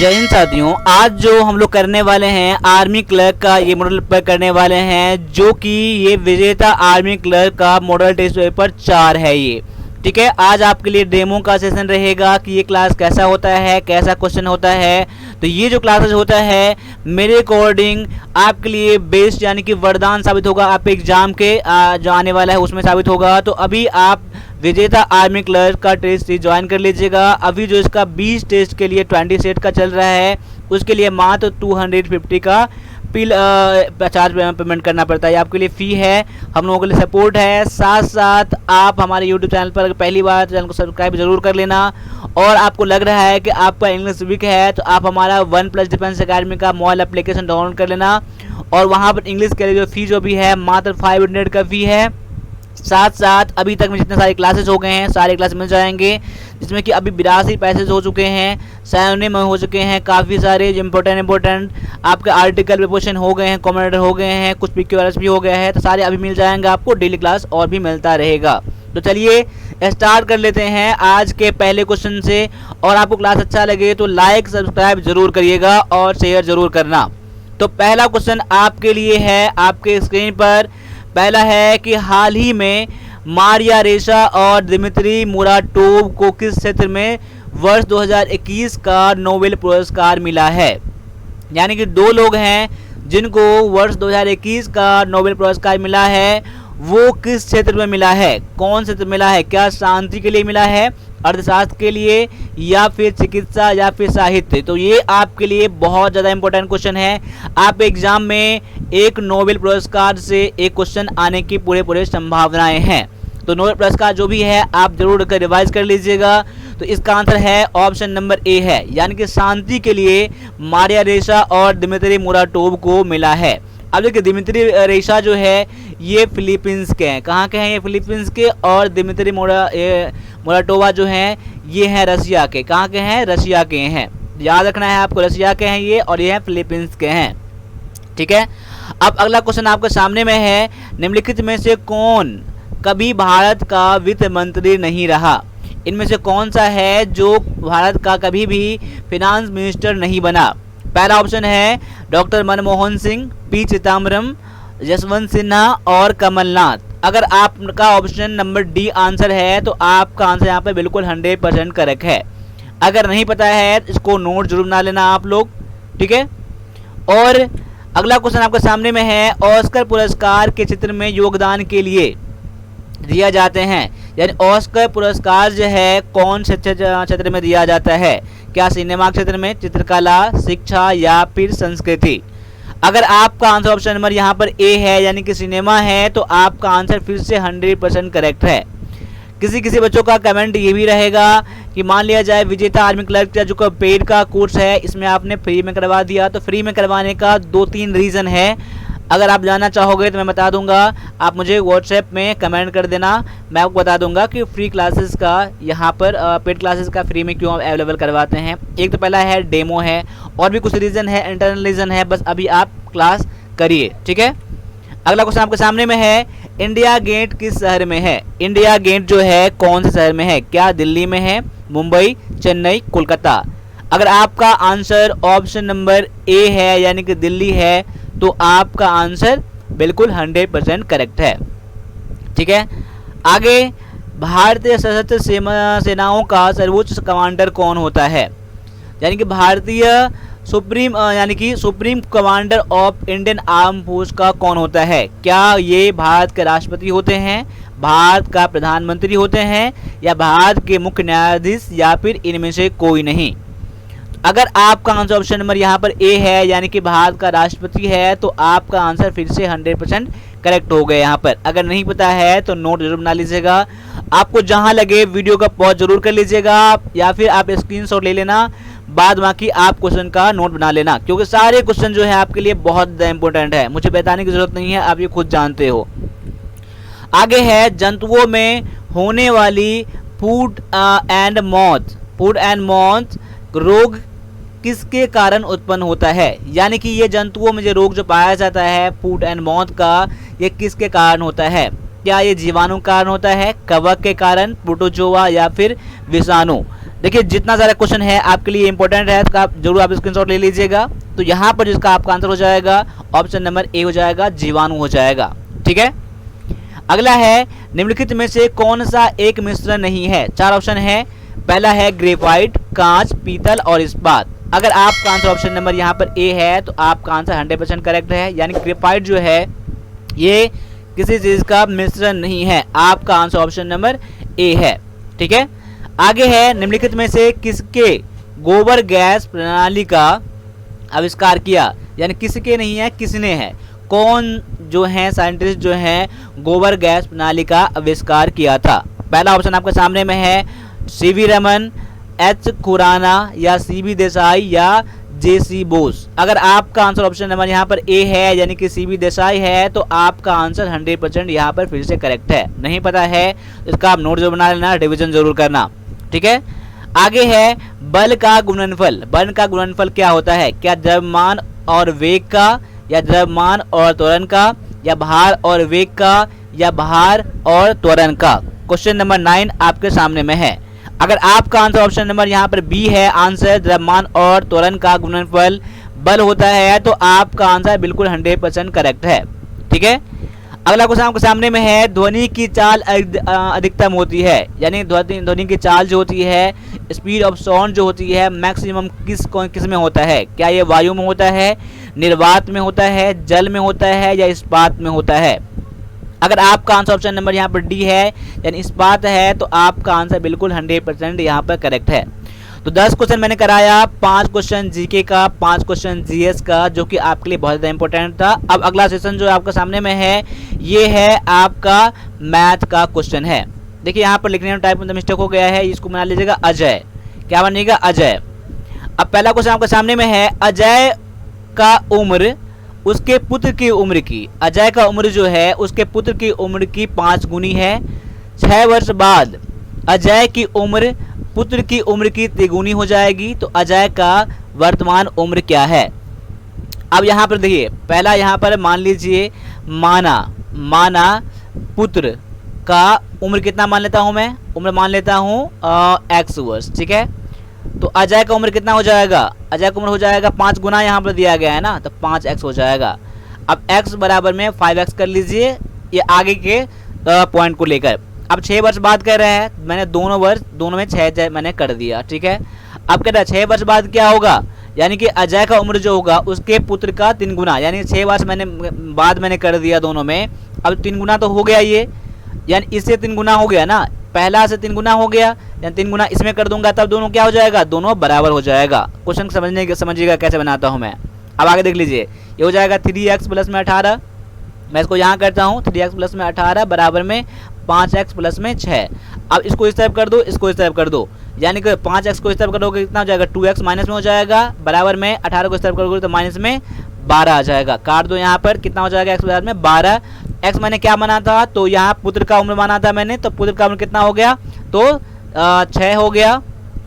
जय हिंद साथियों, आज जो हम लोग करने वाले हैं आर्मी क्लर्क का ये मॉडल पेपर करने वाले हैं, जो कि ये विजेता आर्मी क्लर्क का मॉडल टेस्ट पेपर 4 है ये। ठीक है, आज आपके लिए डेमो का सेशन रहेगा कि ये क्लास कैसा होता है, कैसा क्वेश्चन होता है। तो ये जो क्लासेस होता है मेरे अकॉर्डिंग आपके लिए बेस्ट यानी कि वरदान साबित होगा, आप एग्जाम के जो आने वाला है उसमें साबित होगा। तो अभी आप विजेता आर्मी क्लर्क का टेस्ट ज्वाइन कर लीजिएगा। अभी जो इसका 20 टेस्ट के लिए 20 सेट का चल रहा है, उसके लिए मात्र 250 का चार्ज पेमेंट करना पड़ता है। आपके लिए फ़ी है, हम लोगों के लिए सपोर्ट है। साथ साथ आप हमारे यूट्यूब चैनल पर पहली बार चैनल को सब्सक्राइब जरूर कर लेना। और आपको लग रहा है कि आपका इंग्लिश वीक है तो आप हमारा 1+ डिफेंस अकेडमी का मोबाइल एप्लीकेशन डाउनलोड कर लेना। और वहाँ पर इंग्लिश के लिए जो फ़ी जो भी है मात्र 500 का फ़ी है। साथ साथ अभी तक में जितने सारे क्लासेस हो गए हैं सारे क्लास मिल जाएंगे, जिसमें कि अभी 82 पैसेज हो चुके हैं, 7 में हो चुके हैं, काफ़ी सारे इंपॉर्टेंट आपके आर्टिकल प्रिपरेशन हो गए हैं, कमेंट हो गए हैं, कुछ PQRS भी हो गया है। तो सारे अभी मिल जाएंगे आपको, डेली क्लास और भी मिलता रहेगा। तो चलिए स्टार्ट कर लेते हैं आज के पहले क्वेश्चन से। और आपको क्लास अच्छा लगे तो लाइक सब्सक्राइब जरूर करिएगा और शेयर जरूर करना। तो पहला क्वेश्चन आपके लिए है, आपके स्क्रीन पर पहला है कि हाल ही में मारिया रेशा और दिमित्री मुराटोव को किस क्षेत्र में वर्ष 2021 का नोबेल पुरस्कार मिला है। यानी कि 2 लोग हैं जिनको वर्ष 2021 का नोबेल पुरस्कार मिला है, वो किस क्षेत्र में मिला है, कौन क्षेत्र मिला है, क्या शांति के लिए मिला है, अर्थशास्त्र के लिए, या फिर चिकित्सा, या फिर साहित्य। तो ये आपके लिए बहुत ज़्यादा इंपॉर्टेंट क्वेश्चन है। आप एग्जाम में एक नोबेल पुरस्कार से एक क्वेश्चन आने की पूरे संभावनाएं हैं। तो नोबेल पुरस्कार जो भी है आप जरूर रिवाइज कर लीजिएगा। तो इसका आंसर है ऑप्शन नंबर ए है, यानी कि शांति के लिए मारिया रेशा और दिमित्री मुराटोव को मिला है। अब देखिए, दिमित्री रेशा जो है ये फिलीपींस के हैं। कहाँ के हैं ये? फिलीपींस के। और दिमित्री मुराटोवा जो हैं ये हैं रसिया के। कहाँ के हैं? रसिया के हैं। याद रखना है आपको, रसिया के हैं ये और ये हैं फिलीपींस के हैं। ठीक है, अब अगला क्वेश्चन आपके सामने में है, निम्नलिखित में से कौन कभी भारत का वित्त मंत्री नहीं रहा। इनमें से कौन सा है जो भारत का कभी भी फिनांस मिनिस्टर नहीं बना। पहला ऑप्शन है डॉक्टर मनमोहन सिंह, पी चिदम्बरम, यशवंत सिन्हा और कमलनाथ। अगर आपका ऑप्शन नंबर डी आंसर है तो आपका आंसर यहाँ पे बिल्कुल 100% करेक्ट है। अगर नहीं पता है तो इसको नोट जरूर बना लेना आप लोग। ठीक है, और अगला क्वेश्चन आपके सामने में है, ऑस्कर पुरस्कार के चित्र में योगदान के लिए दिया जाते हैं। यानी ऑस्कर पुरस्कार जो है कौन से क्षेत्र में दिया जाता है? क्या सिनेमा क्षेत्र में, चित्रकला, शिक्षा या फिर संस्कृति। अगर आपका आंसर ऑप्शन नंबर यहाँ पर ए है यानी कि सिनेमा है, तो आपका आंसर फिर से 100% करेक्ट है। किसी बच्चों का कमेंट ये भी रहेगा कि मान लिया जाए विजेता आर्मी क्लर्क का जो पेड का कोर्स है इसमें आपने फ्री में करवा दिया। तो फ्री में करवाने का 2-3 रीज़न है। अगर आप जानना चाहोगे तो मैं बता दूंगा, आप मुझे व्हाट्सएप में कमेंट कर देना, मैं आपको बता दूंगा कि फ्री क्लासेस का यहाँ पर पेड क्लासेस का फ्री में क्यों अवेलेबल करवाते हैं। एक तो पहला है डेमो है, और भी कुछ रीज़न है, इंटरनल रीज़न है, बस अभी आप क्लास करिए। ठीक है, अगला क्वेश्चन आपके सामने में है, इंडिया गेट किस शहर में है। इंडिया गेट जो है कौन से शहर में है? क्या दिल्ली में है, मुंबई, चेन्नई, कोलकाता। अगर आपका आंसर ऑप्शन नंबर ए है यानी कि दिल्ली है, तो आपका आंसर बिल्कुल 100% करेक्ट है। ठीक है, आगे, भारतीय सशस्त्र सेनाओं का सर्वोच्च कमांडर कौन होता है। यानी कि भारतीय supreme commander of Indian arm force का कौन होता है। क्या ये भारत के राष्ट्रपति होते हैं, भारत का प्रधानमंत्री होते हैं, या भारत के मुख्य न्यायाधीश, या फिर इनमें से कोई नहीं। अगर आपका आंसर ऑप्शन नंबर यहाँ पर ए है यानी कि भारत का राष्ट्रपति है, तो आपका आंसर फिर से 100% करेक्ट हो गया यहाँ पर। अगर नहीं पता है तो नोट जरूर बना लीजिएगा। आपको जहाँ लगे वीडियो का पॉज जरूर कर लीजिएगा, या फिर आप स्क्रीनशॉट ले लेना, बाद बाकी आप क्वेश्चन का नोट बना लेना, क्योंकि सारे क्वेश्चन जो है आपके लिए बहुत इंपॉर्टेंट है, मुझे बताने की जरूरत नहीं है, आप ये खुद जानते हो। आगे है, जंतुओं में होने वाली फूट एंड मौत रोग किसके कारण उत्पन्न होता है। यानी कि ये जंतुओं में जो रोग जो पाया जाता है फूट एंड मौत का, ये किसके कारण होता है। क्या ये जीवाणु कारण होता है, कवक के कारण, प्रोटोजोआ, या फिर विषाणु। देखिए जितना ज़्यादा क्वेश्चन है आपके लिए इंपॉर्टेंट है तो आप जरूर आप स्क्रीनशॉट ले लीजिएगा। तो यहाँ पर जिसका आपका आंसर हो जाएगा ऑप्शन नंबर ए हो जाएगा, जीवाणु हो जाएगा। ठीक है, अगला है निम्नलिखित में से कौन सा एक मिश्रण नहीं है। 4 ऑप्शन है। पहला है ग्रेफाइट, कांच, पीतल और इस्पात। अगर आपका आंसर ऑप्शन नंबर यहाँ पर ए है तो आपका आंसर 100% करेक्ट है, यानी ग्रेफाइट जो है ये किसी चीज का मिश्रण नहीं है। आपका आंसर ऑप्शन नंबर ए है। ठीक है, आगे है निम्नलिखित में से किसके गोबर गैस प्रणाली का आविष्कार किया, यानी किसके नहीं है, किसने है। कौन जो है साइंटिस्ट जो है गोबर गैस प्रणाली का आविष्कार किया था। पहला ऑप्शन आपके सामने में है सीवी रमन, एच खुराना या सीबी देसाई या जेसी बोस। अगर आपका आंसर ऑप्शन नंबर यहाँ पर ए है यानी कि सीबी देसाई है तो आपका आंसर 100% यहाँ पर फिर से करेक्ट है। नहीं पता है तो इसका आप नोट जरूर बना लेना, रिवीजन जरूर करना। ठीक है, आगे है बल का गुणनफल। बल का गुणनफल क्या होता है, क्या द्रव्यमान और वेग का, या द्रव्यमान और त्वरण का, या भार और वेग का, या भार और त्वरण का। क्वेश्चन नंबर 9 आपके सामने में है। अगर आपका आंसर ऑप्शन नंबर यहाँ पर बी है, आंसर द्रव्यमान और त्वरण का गुणनफल बल होता है, तो आपका आंसर बिल्कुल 100% करेक्ट है। ठीक है, अगला क्वेश्चन आपके सामने में है ध्वनि की चाल अधिकतम होती है, यानी ध्वनि की चाल जो होती है, स्पीड ऑफ साउंड जो होती है, मैक्सिमम किस में होता है। क्या ये वायु में होता है, निर्वात में होता है, जल में होता है, या इस्पात में होता है। अगर आपका आंसर ऑप्शन नंबर यहाँ पर डी है यानी इस्पात है तो आपका आंसर बिल्कुल 100% यहाँ पर करेक्ट है। तो 10 क्वेश्चन मैंने कराया, 5 क्वेश्चन जीके का, 5 क्वेश्चन जीएस का, जो कि आपके लिए बहुत ज़्यादा इंपॉर्टेंट था। अब अगला सेशन जो आपके सामने में है ये है आपका मैथ का क्वेश्चन है। देखिए यहाँ पर लिखने में टाइप में मिस्टेक हो गया है, इसको बना लीजिएगा अजय। क्या बनेगा, अजय। अब पहला क्वेश्चन आपके सामने में है अजय का उम्र उसके पुत्र की उम्र की। अजय का उम्र जो है उसके पुत्र की उम्र की 5 गुनी है। 6 वर्ष बाद अजय की उम्र पुत्र की उम्र की तिगुनी हो जाएगी, तो अजय का वर्तमान उम्र क्या है। अब यहाँ पर देखिए, पहला यहाँ पर मान लीजिए माना पुत्र का उम्र कितना मान लेता हूँ मैं, उम्र मान लेता हूँ x वर्ष। ठीक है, तो अजय का उम्र कितना हो जाएगा, अजय का उम्र हो जाएगा 5 गुना यहाँ पर दिया गया है ना, तो 5x हो जाएगा। अब x बराबर में 5x कर लीजिए, ये आगे के पॉइंट को लेकर। अब 6 वर्ष बाद कह रहे हैं, मैंने दोनों में 6 मैंने कर दिया। ठीक है, अब कह रहा है 6 वर्ष बाद क्या होगा, यानी कि अजय का उम्र जो होगा उसके पुत्र का 3 गुना, यानी 6 वर्ष मैंने कर दिया दोनों में। अब 3 गुना तो हो गया ये, यानी इससे 3 गुना हो गया ना, पहला से 3 गुना हो गया, यानी 3 गुना इसमें कर दूंगा तब दोनों क्या हो जाएगा, दोनों बराबर हो जाएगा। क्वेश्चन समझिएगा कैसे बनाता हूँ मैं। अब आगे देख लीजिए, ये हो जाएगा 3x प्लस में 18, मैं इसको यहाँ करता हूँ 3x प्लस में 18 बराबर में 5x प्लस में 6। अब इसको इस तरफ कर दो, इसको इस तरफ कर दो, यानी कि 5x को इस तरफ करोगे कितना हो जाएगा, 2x माइनस में हो जाएगा, बराबर में 18 को इस तरफ करोगे तो माइनस में 12 आ जाएगा। काट दो यहाँ पर, कितना हो जाएगा x बराबर में 12। x मैंने क्या माना था, तो यहाँ पुत्र का उम्र माना था मैंने, तो पुत्र का उम्र कितना हो गया, तो 6 हो गया।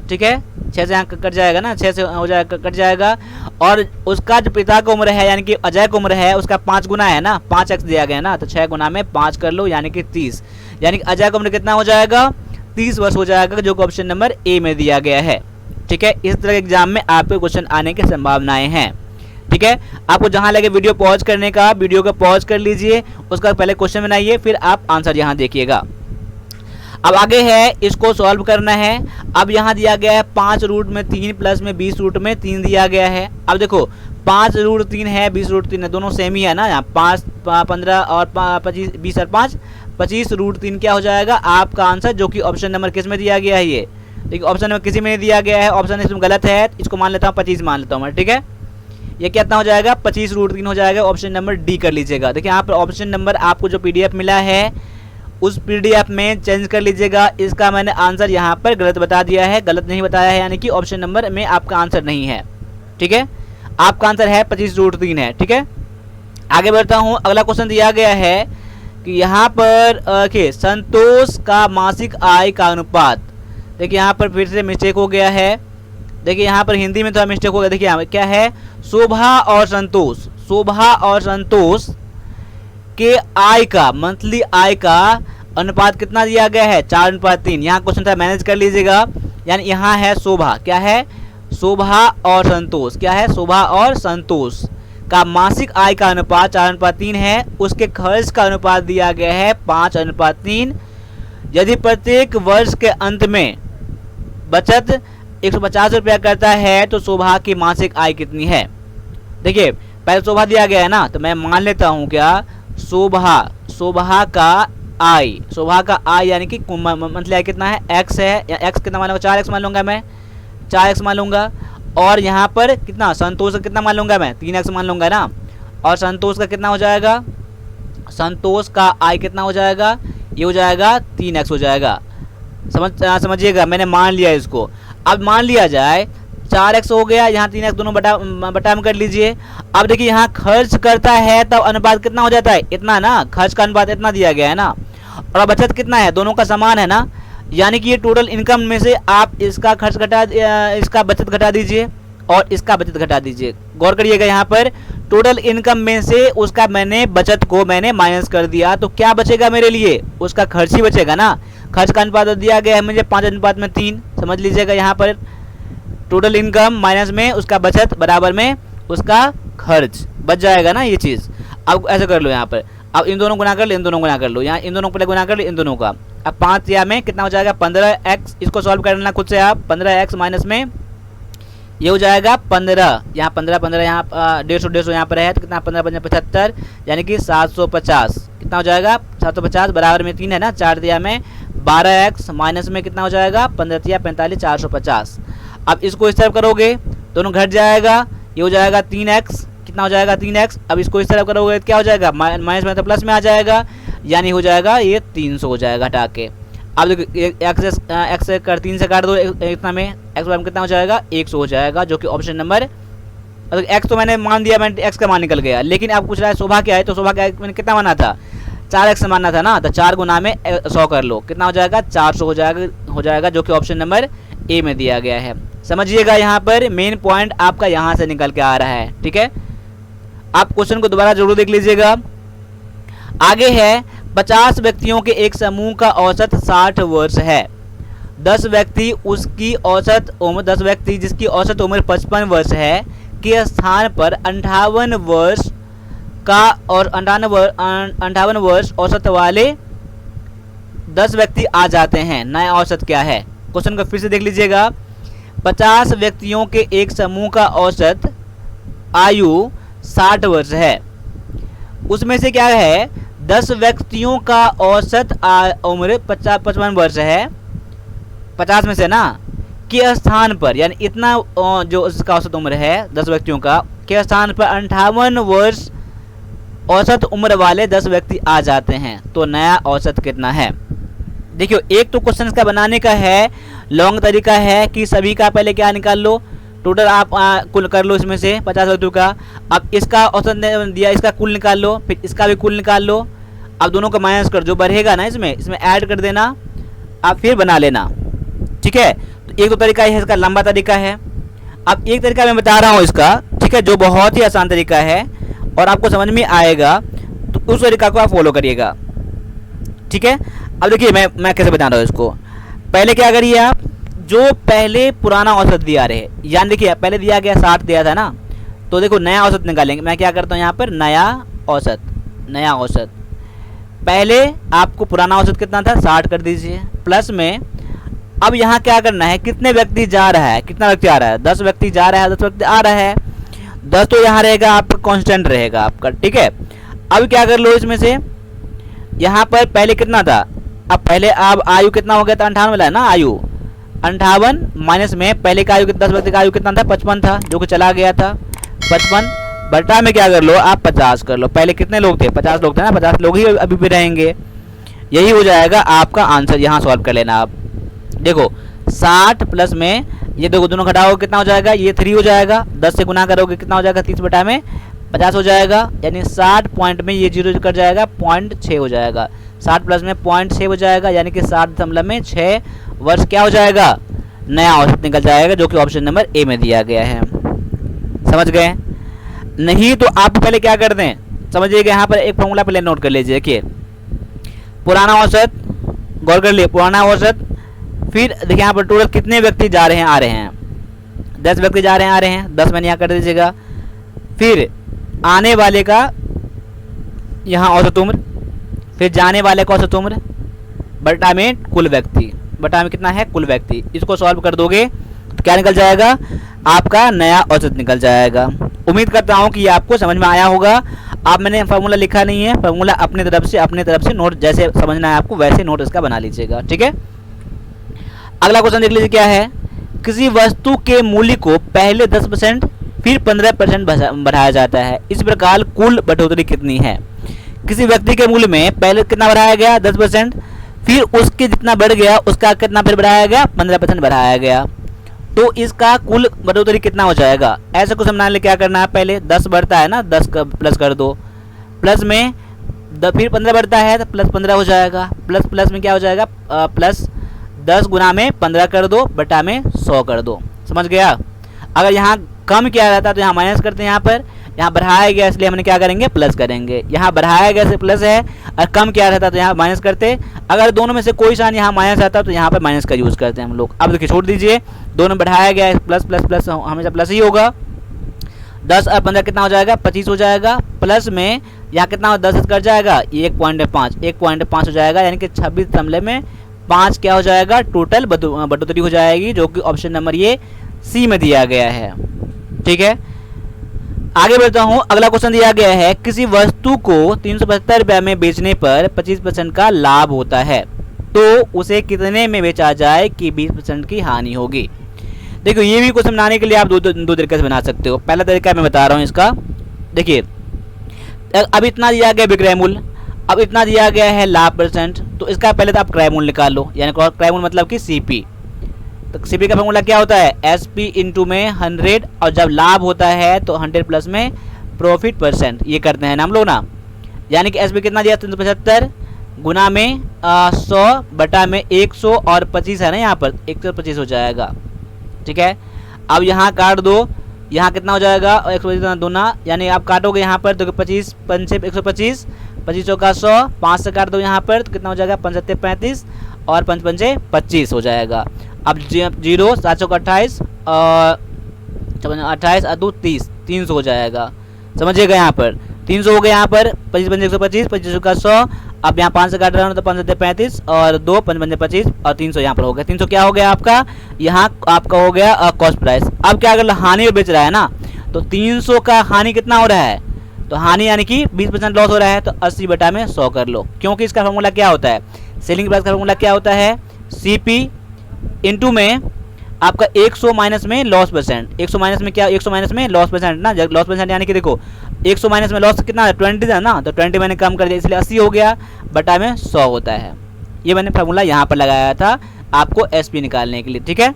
ठीक है, 6 से यहाँ कट जाएगा ना, 6 से हो जाएगा कट जाएगा। और उसका जो पिता का उम्र है यानी कि अजय का उम्र है उसका 5 गुना है ना, 5x दिया गया ना, तो 6 गुना में 5 कर लो यानी कि 30, यानी कि अजय का उम्र कितना हो जाएगा, 30 वर्ष हो जाएगा, जो कि ऑप्शन नंबर ए में दिया गया है। ठीक है, इस तरह के एग्जाम में आपके क्वेश्चन आने की संभावनाएं हैं। ठीक है, आपको जहां लगे वीडियो पॉज करने का, वीडियो को पॉज कर लीजिए, उसका पहले क्वेश्चन बनाइए, फिर आप आंसर यहां देखिएगा। अब आगे है इसको सॉल्व करना है। अब यहाँ दिया गया है 5 रूट में 3 प्लस में 20 रूट में 3 दिया गया है। अब देखो 5 रूट 3 है, 20 रूट 3 है, दोनों सेम ही है ना, यहाँ 5 15 और 25 20 और 5 25 रूट 3 क्या हो जाएगा आपका आंसर, जो कि ऑप्शन नंबर किस में दिया गया है, ये देखिए ऑप्शन नंबर किसी में नहीं दिया गया है, ऑप्शन इसमें गलत है, इसको मान लेता हूँ 25 मान लेता हूँ मैं। ठीक है, ये कितना हो जाएगा 25 रूट 3 हो जाएगा, ऑप्शन नंबर डी कर लीजिएगा। देखिए यहाँ पर ऑप्शन नंबर आपको जो PDF मिला है उस PDF में चेंज कर लीजिएगा। इसका मैंने आंसर यहाँ पर गलत बता दिया है, गलत नहीं बताया है, यानी कि ऑप्शन नंबर में आपका आंसर नहीं है। ठीक है, आपका आंसर है 25 रूट 3 है। ठीक है, आगे बढ़ता हूँ। अगला क्वेश्चन दिया गया है कि यहाँ पर संतोष का मासिक आय का अनुपात। देखिए यहाँ पर फिर से मिस्टेक हो गया है, देखिए यहाँ पर हिंदी में थोड़ा मिस्टेक हो गया। देखिए यहाँ क्या है, शोभा और संतोष के आय का, मंथली आय का अनुपात कितना दिया गया है 4:3। यहाँ क्वेश्चन था मैनेज कर लीजिएगा। यानी यहाँ है शोभा, क्या है शोभा और संतोष, क्या है शोभा और संतोष का मासिक आय का अनुपात 4:3 है। उसके खर्च का अनुपात दिया गया है 5:3। यदि प्रत्येक वर्ष के अंत में बचत 150 रुपया करता है तो शोभा की मासिक आय कितनी है। देखिए पहले शोभा दिया गया है ना, तो मैं मान लेता हूँ क्या शोभा का आय यानी कि मंथली आय कितना है x है, या x कितना मान लूंगा 4x मान लूंगा मैं, 4x मान लूंगा। और यहाँ पर कितना संतोष का कितना मान लूंगा मैं 3x मान लूंगा ना। और संतोष का कितना हो जाएगा, संतोष का आय कितना हो जाएगा, ये हो जाएगा 3x हो जाएगा। समझिएगा मैंने मान लिया इसको। अब मान लिया जाए 4x हो गया, यहाँ 3x दोनों बटा में कर लीजिए। अब देखिए यहाँ खर्च करता है तब अनुपात कितना हो जाता है, इतना ना, खर्च का अनुपात इतना दिया गया है ना। और बचत कितना है, दोनों का समान है ना। यानी कि ये टोटल इनकम में से आप इसका खर्च इसका बचत घटा दीजिए और इसका बचत घटा दीजिए। गौर करिएगा यहाँ पर टोटल इनकम में से उसका मैंने बचत को मैंने माइनस कर दिया, तो क्या बचेगा मेरे लिए, उसका खर्च ही बचेगा ना। खर्च का अनुपात दिया गया है मुझे 5:3। समझ लीजिएगा यहाँ पर टोटल इनकम माइनस में उसका बचत बराबर में उसका खर्च बच जाएगा ना ये चीज़। अब ऐसे कर लो यहाँ पर, अब इन दोनों गुना कर लो, इन दोनों गुना कर लो, यहाँ इन दोनों पहले गुना कर लो इन दोनों का। अब 5 या में कितना हो जाएगा 15x, इसको सॉल्व कर लेना खुद से आप। 15x माइनस में ये हो जाएगा 15, यहाँ 15 यहाँ 150 यहाँ पर है तो कितना 15 75, यानी कि 750 कितना हो जाएगा 750 बराबर में 3 है ना, 4 दिया में 12x माइनस में कितना हो जाएगा 15 या 45 450। अब इसको इस तरफ करोगे दोनों घट जाएगा, ये हो जाएगा 3x, कितना हो जाएगा 3x। अब इसको इस तरफ करोगे क्या हो जाएगा माइनस में तो प्लस में आ जाएगा, यानी हो जाएगा ये 300 हो जाएगा हटा के। अब देखो x कर 3 से काट दो इतना में, x बराबर कितना हो जाएगा 100 हो जाएगा, जो कि ऑप्शन नंबर। x तो मैंने मान दिया, मैंने x का मान निकल गया। लेकिन आप पूछ रहा है शोभा क्या है, तो शोभा क्या मैंने कितना माना था 4x मानना था ना, तो 4 गुना में 100 कर लो, कितना हो जाएगा 400 हो जाएगा, जो कि ऑप्शन नंबर ए में दिया गया है। समझिएगा यहाँ पर मेन पॉइंट आपका यहाँ से निकल के आ रहा है। ठीक है, आप क्वेश्चन को दोबारा जरूर देख लीजिएगा। आगे है 50 व्यक्तियों के एक समूह का औसत 60 वर्ष है। 10 व्यक्ति उसकी औसत उम्र 10 व्यक्ति जिसकी औसत उम्र 55 वर्ष है के स्थान पर 58 वर्ष का और 58 वर्ष औसत वाले 10 व्यक्ति आ जाते हैं। नया औसत क्या है, क्वेश्चन को फिर से देख लीजिएगा। 50 व्यक्तियों के एक समूह का औसत आयु 60 वर्ष है। उसमें से क्या है 10 व्यक्तियों का औसत उम्र 55 वर्ष है, 50 में से ना, के स्थान पर यानी इतना जो उसका औसत उम्र है 10 व्यक्तियों का, के स्थान पर 58 वर्ष औसत उम्र वाले 10 व्यक्ति आ जाते हैं। तो नया औसत कितना है। देखियो एक तो क्वेश्चन का बनाने का है लॉन्ग तरीका है कि सभी का पहले क्या निकाल लो, टोटल आप कुल कर लो इसमें से 50 व्यक्तियों का। अब इसका औसत दिया, इसका कुल निकाल लो, फिर इसका भी कुल निकाल लो। अब दोनों का माइनस कर, जो बढ़ेगा ना इसमें ऐड कर देना, आप फिर बना लेना। ठीक है, तो एक तो तरीका है, इसका लंबा तरीका है। अब एक तरीका मैं बता रहा हूँ इसका, ठीक है, जो बहुत ही आसान तरीका है और आपको समझ में आएगा, तो उस तरीका को आप फॉलो करिएगा। ठीक है, अब देखिए मैं कैसे बता रहा हूँ इसको। पहले क्या करिए आप, जो पहले पुराना औसत दिया रहे, यानी देखिए पहले दिया गया 60 दिया था ना, तो देखो नया औसत निकालेंगे। मैं क्या करता हूँ यहाँ पर नया औसत पहले आपको पुराना औसत कितना था 60 कर दीजिए, प्लस में अब यहाँ क्या करना है, कितने व्यक्ति जा रहा है, कितना व्यक्ति आ रहा है 10 व्यक्ति जा रहा है, 10 व्यक्ति आ रहा है, 10 तो यहाँ रहेगा आपका कांस्टेंट रहेगा आपका। ठीक है, अब क्या कर लो इसमें से, यहाँ पर पहले कितना था, अब पहले अब आयु कितना हो गया था 58 वाला है ना, आयु 58 माइनस में पहले का आयु 10 व्यक्ति का आयु कितना था 55 था, जो कि चला गया था 55 बटा में क्या कर लो आप 50 कर लो। पहले कितने लोग थे 50 लोग थे ना, 50 लोग ही अभी भी रहेंगे। यही हो जाएगा आपका आंसर, यहाँ सॉल्व कर लेना आप। देखो 60 प्लस में ये दो दोनों घटाओगे कितना हो जाएगा, ये 3 हो जाएगा, 10 से गुना करोगे कितना हो जाएगा 30 बटा में 50 हो जाएगा, यानी 60 पॉइंट में ये 0 कर जाएगा 0.6 हो जाएगा, 60 प्लस में 0.6 हो जाएगा, यानी कि 60.6 वर्ष क्या हो जाएगा, नया औसत निकल जाएगा, जो कि ऑप्शन नंबर ए में दिया गया है। समझ गए? नहीं तो आप पहले क्या कर दें, समझिएगा यहाँ पर एक फॉर्मूला पहले नोट कर लीजिए। देखिए पुराना औसत गौर कर लिए, पुराना औसत। फिर देखिए यहाँ पर टोटल कितने व्यक्ति जा रहे हैं आ रहे हैं, 10 व्यक्ति जा रहे हैं आ रहे हैं, 10 मैंने यहाँ कर दीजिएगा। फिर आने वाले का यहाँ औसत उम्र, फिर जाने वाले का औसत उम्र बटा में कुल व्यक्ति, बटा में कितना है कुल व्यक्ति। इसको सॉल्व कर दोगे तो क्या निकल जाएगा, आपका नया औसत निकल जाएगा। उम्मीद करता हूँ कि ये आपको समझ में आया होगा। आप मैंने फार्मूला लिखा नहीं है, फार्मूला अपने तरफ से नोट जैसे समझना है आपको वैसे नोट इसका बना लीजिएगा, ठीक है। अगला क्वेश्चन देख लीजिए क्या है। किसी वस्तु के मूल्य को पहले 10% फिर 15% बढ़ाया जाता है, इस प्रकार कुल बढ़ोतरी कितनी है। किसी व्यक्ति के मूल्य में पहले कितना बढ़ाया गया 10%, फिर उसके जितना बढ़ गया उसका कितना फिर बढ़ाया गया 15% बढ़ाया गया, तो इसका कुल बढ़ोतरी कितना हो जाएगा। ऐसे कुछ समझाने क्या करना है, पहले 10 बढ़ता है ना, 10 का प्लस कर दो, प्लस में फिर 15 बढ़ता है तो प्लस 15 हो जाएगा, प्लस प्लस में क्या हो जाएगा प्लस 10 गुना में 15 कर दो, बटा में 100 कर दो। समझ गया। अगर यहाँ कम किया रहता तो यहाँ माइनस करते हैं, यहाँ बढ़ाया गया इसलिए हमने क्या करेंगे प्लस करेंगे। यहाँ बढ़ाया गया से प्लस है, और कम किया रहता तो यहाँ माइनस करते। अगर दोनों में से कोई सा यहाँ माइनस आता तो यहाँ पर माइनस का यूज़ करते हैं हम लोग। अब देखिए छोड़ दीजिए, दोनों बढ़ाया गया है, प्लस प्लस प्लस हमेशा प्लस ही होगा। 10 और 15 कितना हो जाएगा 25 हो जाएगा, प्लस में यहाँ कितना 10 कर जाएगा 1.5 हो जाएगा, यानी कि 26.5 क्या हो जाएगा टोटल बढ़ोतरी हो जाएगी, जो कि ऑप्शन नंबर ये सी में दिया गया है। ठीक है, आगे बढ़ता हूँ। अगला क्वेश्चन दिया गया है, किसी वस्तु को 375 रुपये में बेचने पर 25% का लाभ होता है, तो उसे कितने में बेचा जाए कि 20% की हानि होगी। देखो ये भी क्वेश्चन बनाने के लिए आप दो तरीके से बना सकते हो। पहला तरीका मैं बता रहा हूँ इसका। देखिए अब इतना दिया गया विक्रय मूल्य, अब इतना दिया गया है लाभ परसेंट, तो इसका पहले तो आप क्रय मूल्य निकाल लो, यानी क्रय मूल्य मतलब कि सीपी। तो सीपी का फॉर्मूला क्या होता है एसपी इंटू में 100, और जब लाभ होता है तो 100 प्लस में प्रॉफिट परसेंट, ये करते हैं ना हम लोग ना। यानी कि एसपी कितना दिया 375 गुना में 100 बटा में 100 और 25 है ना, यहाँ पर 125 हो जाएगा। ठीक है, अब यहाँ काट दो, यहाँ कितना हो जाएगा 125 दूना, यानी आप काटोगे यहाँ पर तो 25 पंचे 125, 25 का 100, 5 से काट दो यहाँ पर तो कितना हो जाएगा 5 35 और 5 पंचे 25 हो जाएगा। अब 0 7 का 28 और 28 और 2 30, 300 हो जाएगा। समझिएगा यहाँ पर 300 हो गया, यहाँ पर 25 पंचे 125, 25 का 100, अब यहाँ 5 से काट रहा हूँ तो 5 35 और 2 5 पंचे 25 और 300 यहाँ पर हो गया। 300 क्या हो गया आपका, यहाँ आपका हो गया कॉस्ट प्राइस। अब क्या अगर हानि बेच रहा है ना, तो 300 का हानि कितना हो रहा है, तो हानि यानी कि 20% लॉस हो रहा है, तो 80 बटा में 100 कर लो, क्योंकि इसका फॉर्मूला क्या होता है सेलिंग प्राइस का फॉर्मूला क्या होता है सीपी इंटू में आपका 100 माइनस में लॉस परसेंट। 100 माइनस में क्या 100 माइनस में लॉस परसेंट ना, लॉस परसेंट यानी कि देखो 100 माइनस में लॉस कितना है 20 था ना, तो 20 मैंने कम कर दिया इसलिए 80 हो गया, बटा में 100 होता है। ये मैंने फार्मूला यहाँ पर लगाया था आपको एसपी निकालने के लिए। ठीक है,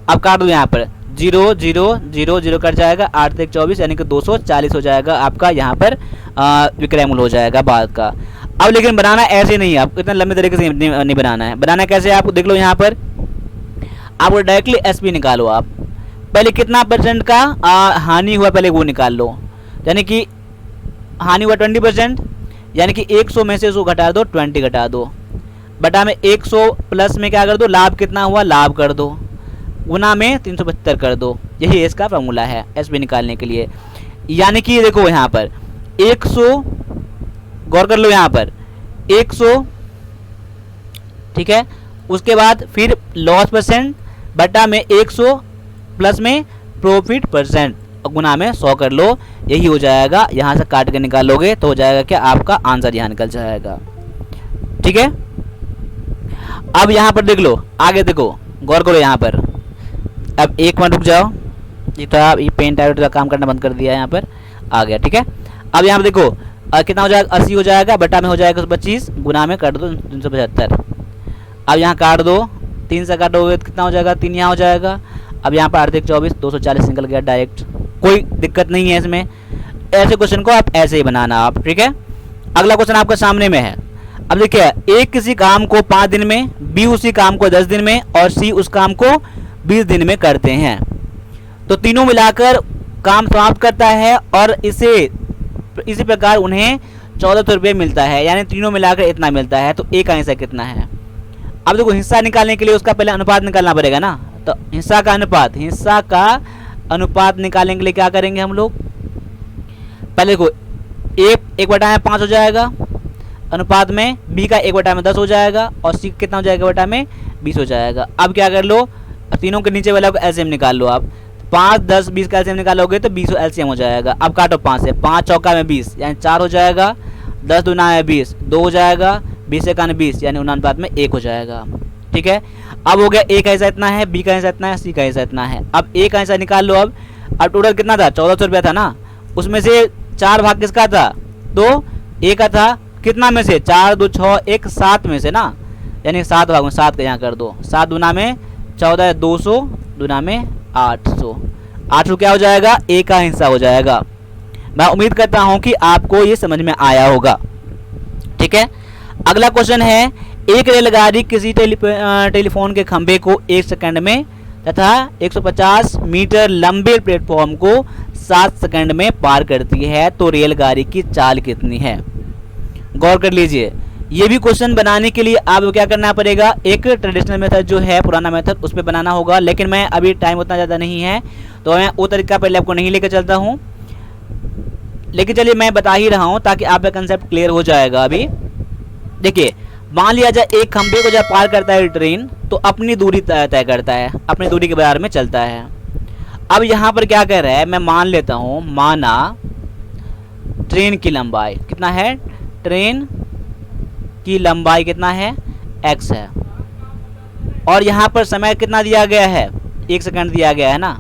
अब काट दो यहाँ पर 0 0 0 0 कट जाएगा, 8 से 24 यानी कि 240 हो जाएगा आपका यहाँ पर विक्रय मूल्य हो जाएगा बाद का। अब लेकिन बनाना ऐसे नहीं है, आपको इतना लंबे तरीके से नहीं बनाना है। बनाना कैसे आपको देख लो, यहाँ पर आपको डायरेक्टली एसपी निकालो। आप पहले कितना परसेंट का हानि हुआ पहले वो निकाल लो, यानी कि हानि हुआ 20%, यानी कि 100 में से 100 घटा दो 20 घटा दो, बटा में 100 प्लस में क्या कर दो लाभ कितना हुआ लाभ कर दो, गुना में 375 कर दो। यही इसका फॉर्मूला है एसपी निकालने के लिए। यानी कि देखो यहाँ पर 100 गौर कर लो, यहाँ पर 100 ठीक है, उसके बाद फिर लॉस परसेंट बटा में 100 प्लस में प्रॉफिट परसेंट गुना में 100 कर लो, यही हो जाएगा। यहाँ से काट के निकालोगे तो हो जाएगा क्या आपका आंसर यहाँ निकल जाएगा। ठीक है, अब यहाँ पर देख लो, आगे देखो गौर करो यहाँ पर। अब एक मिनट रुक जाओ, ये तो आप ये पेन टाइप का काम करना बंद कर दिया है, यहाँ पर आ गया। ठीक है, अब यहाँ पर देखो कितना हो जाएगा 80 हो जाएगा, बटा में हो जाएगा 25, गुना में कर दो 375। अब यहाँ काट दो, 3 से काटोगे तो कितना हो जाएगा 3 यहाँ हो जाएगा। अब यहाँ पर 8 से 24 240 निकल गया डायरेक्ट, कोई दिक्कत नहीं है इसमें। ऐसे क्वेश्चन को आप ऐसे ही बनाना आप। ठीक है, अगला क्वेश्चन आपके सामने में है। अब देखिए ए किसी काम को 5 दिन में, बी उसी काम को 10 दिन में और सी उस काम को 20 दिन में करते हैं, तो तीनों मिलाकर काम समाप्त करता है और इसी प्रकार उन्हें 1400 रुपये मिलता है, यानी तीनों मिलाकर इतना मिलता है, तो ए का आंसर कितना है। अब देखो हिस्सा निकालने के लिए उसका पहले अनुपात निकालना पड़ेगा ना, तो हिस्सा का अनुपात निकालने के लिए क्या करेंगे हम लोग, पहले देखो ए 1/5 हो जाएगा अनुपात में, बी का 1/10 हो जाएगा और सी कितना हो जाएगा बटा में 20 हो जाएगा। अब क्या कर लो, तीनों के नीचे वाला को एलसीएम निकाल लो आप, 5 10 20 का एलसीएम निकालोगे तो 20 एलसीएम हो जाएगा। अब काटो 5 से, 5 चौका में 20 यानी 4 हो जाएगा, 10 दूना में 20 2 हो जाएगा, 20 एकान 20 यानी अनुपात में 1 हो जाएगा। ठीक है, अब हो गया ए का हिस्सा इतना है, बी का हिस्सा इतना है, सी का हिस्सा इतना है। अब ए का हिस्सा निकाल लो। अब टोटल कितना था, 1400 रुपया था ना, उसमें से 4 भाग किसका था, तो ए का था, कितना में से 4 2 6 1 7 में से ना, यानी 7 भाग में 7 का यहाँ कर दो, 7 दूना में 14 200 दूना में 800, 800 क्या हो जाएगा, ए का हिस्सा हो जाएगा। मैं उम्मीद करता हूँ कि आपको ये समझ में आया होगा। ठीक है, अगला क्वेश्चन है, एक रेलगाड़ी किसी टेलीफोन के खंभे को 1 सेकंड में तथा 150 मीटर लंबे प्लेटफॉर्म को 7 सेकंड में पार करती है, तो रेलगाड़ी की चाल कितनी है। गौर कर लीजिए, ये भी क्वेश्चन बनाने के लिए आपको क्या करना पड़ेगा, एक ट्रेडिशनल मेथड जो है पुराना मेथड उस पर बनाना होगा, लेकिन मैं अभी टाइम उतना ज़्यादा नहीं है तो मैं वो तरीका पहले आपको नहीं लेकर चलता हूँ, लेकिन चलिए मैं बता ही रहा हूँ ताकि आपका कंसेप्ट क्लियर हो जाएगा। अभी देखिए, मान लिया जाए एक खंभे को जब पार करता है ट्रेन तो अपनी दूरी तय करता है, अपनी दूरी के बराबर में चलता है। अब यहाँ पर क्या कह रहा है, मैं मान लेता हूँ, माना ट्रेन की लंबाई कितना है, ट्रेन की लंबाई कितना है, x है, और यहाँ पर समय कितना दिया गया है, 1 सेकंड दिया गया है ना।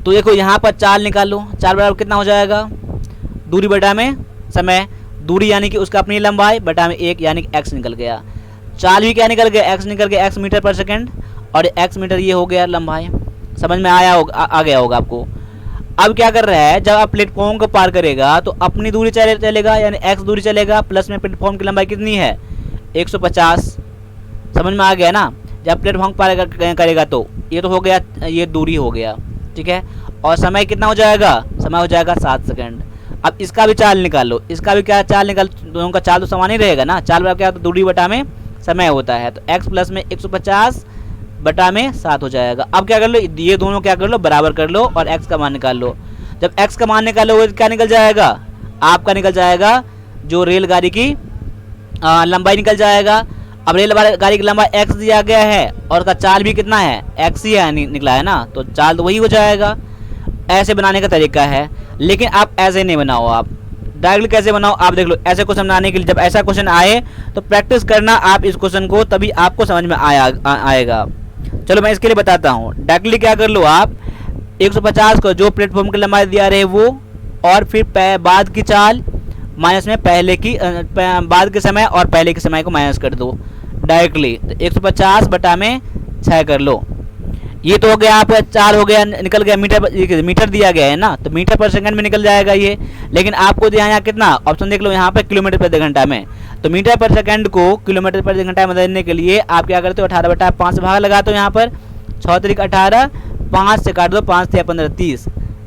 तो देखो यहाँ पर चाल निकालो, चाल बराबर कितना हो जाएगा, दूरी बटा में समय, दूरी यानी कि उसका अपनी लंबाई बटा में 1 यानी कि x निकल गया। चाल भी क्या निकल गया, x निकल गया, x मीटर पर सेकंड, और x मीटर ये हो गया लंबाई। समझ में आया होगा, आ गया होगा आपको। अब क्या कर रहा है, जब आप प्लेटफॉर्म को पार करेगा तो अपनी दूरी चलेगा यानी x दूरी चलेगा, प्लस में प्लेटफॉर्म की लंबाई कितनी है 150। समझ में आ गया ना, जब प्लेटफॉर्म पार करेगा तो ये तो हो गया, ये दूरी हो गया। ठीक है, और समय कितना हो जाएगा, समय हो जाएगा 7 सेकंड। अब इसका भी चाल निकाल लो, इसका भी क्या चाल निकाल, दोनों का चाल तो समान ही रहेगा ना, चाल बराबर क्या होता है, दूरी बटा में समय होता है, तो x प्लस में 150 बटा में 7 हो जाएगा। अब क्या कर लो, ये दोनों क्या कर लो, बराबर कर लो और x का मान निकाल लो। जब x का मान निकालोगे क्या निकल जाएगा, आपका निकल जाएगा जो रेलगाड़ी की लंबाई निकल जाएगा। अब रेलगाड़ी की लंबाई x दिया गया है और उसका चाल भी कितना है, x ही है, निकला है ना, तो चाल तो वही हो जाएगा। ऐसे बनाने का तरीका है, लेकिन आप ऐसे नहीं बनाओ, आप डायरेक्टली कैसे बनाओ, आप देख लो। ऐसे क्वेश्चन बनाने के लिए जब ऐसा क्वेश्चन आए तो प्रैक्टिस करना आप इस क्वेश्चन को, तभी आपको समझ में आएगा। चलो मैं इसके लिए बताता हूँ। डायरेक्टली क्या कर लो आप, 150 को जो प्लेटफॉर्म की लंबाई दिया रहे वो, और फिर बाद की चाल माइनस में पहले की बाद के समय और पहले के समय को माइनस कर दो डायरेक्टली। तो 150 बटा में 6 कर लो, ये तो हो गया आपका चाल हो गया, निकल गया मीटर दिया गया है ना, तो मीटर पर सेकंड में निकल जाएगा ये। लेकिन आपको यहाँ कितना ऑप्शन देख लो, यहाँ पर किलोमीटर प्रति घंटा में, तो मीटर पर सेकंड को किलोमीटर प्रति घंटा में बदलने के लिए आप क्या करते हो, 18/5 भाग लगाते हो यहाँ पर, 6 3 18, 5 से काट दो, 5 3 15 30,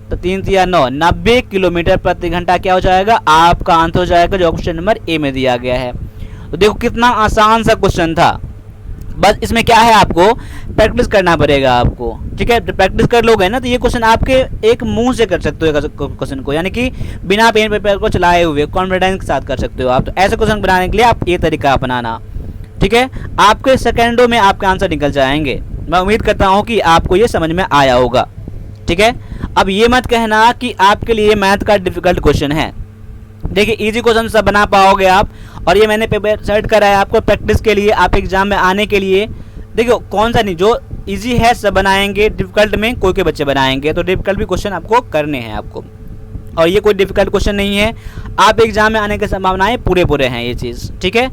तो 3 3 9, 90 किलोमीटर प्रति घंटा क्या हो जाएगा, आपका आंसर हो जाएगा जो ऑप्शन नंबर ए में दिया गया है। तो देखो कितना आसान सा क्वेश्चन था, बस इसमें क्या है, आपको प्रैक्टिस करना पड़ेगा आपको। ठीक है, प्रैक्टिस कर लोगे ना तो ये क्वेश्चन आपके एक मुंह से कर सकते हो क्वेश्चन को, यानी कि बिना पेन पेपर को चलाए हुए कॉन्फिडेंस के साथ कर सकते हो आप। तो ऐसे क्वेश्चन बनाने के लिए आप ये तरीका अपनाना। ठीक है, आपके सेकेंडों में आपके आंसर निकल जाएंगे। मैं उम्मीद करता हूँ कि आपको ये समझ में आया होगा। ठीक है, अब ये मत कहना कि आपके लिए मैथ का डिफिकल्ट क्वेश्चन है। देखिए इजी क्वेश्चन सब बना पाओगे आप, और ये मैंने पेपर सेट करा है आपको प्रैक्टिस के लिए, आप एग्जाम में आने के लिए। देखो कौन सा नहीं, जो इजी है सब बनाएंगे, डिफिकल्ट में कोई बच्चे बनाएंगे, तो डिफिकल्ट भी क्वेश्चन आपको करने हैं आपको, और ये कोई डिफिकल्ट क्वेश्चन नहीं है। आप एग्जाम में आने की संभावनाएं पूरे हैं ये चीज़। ठीक है,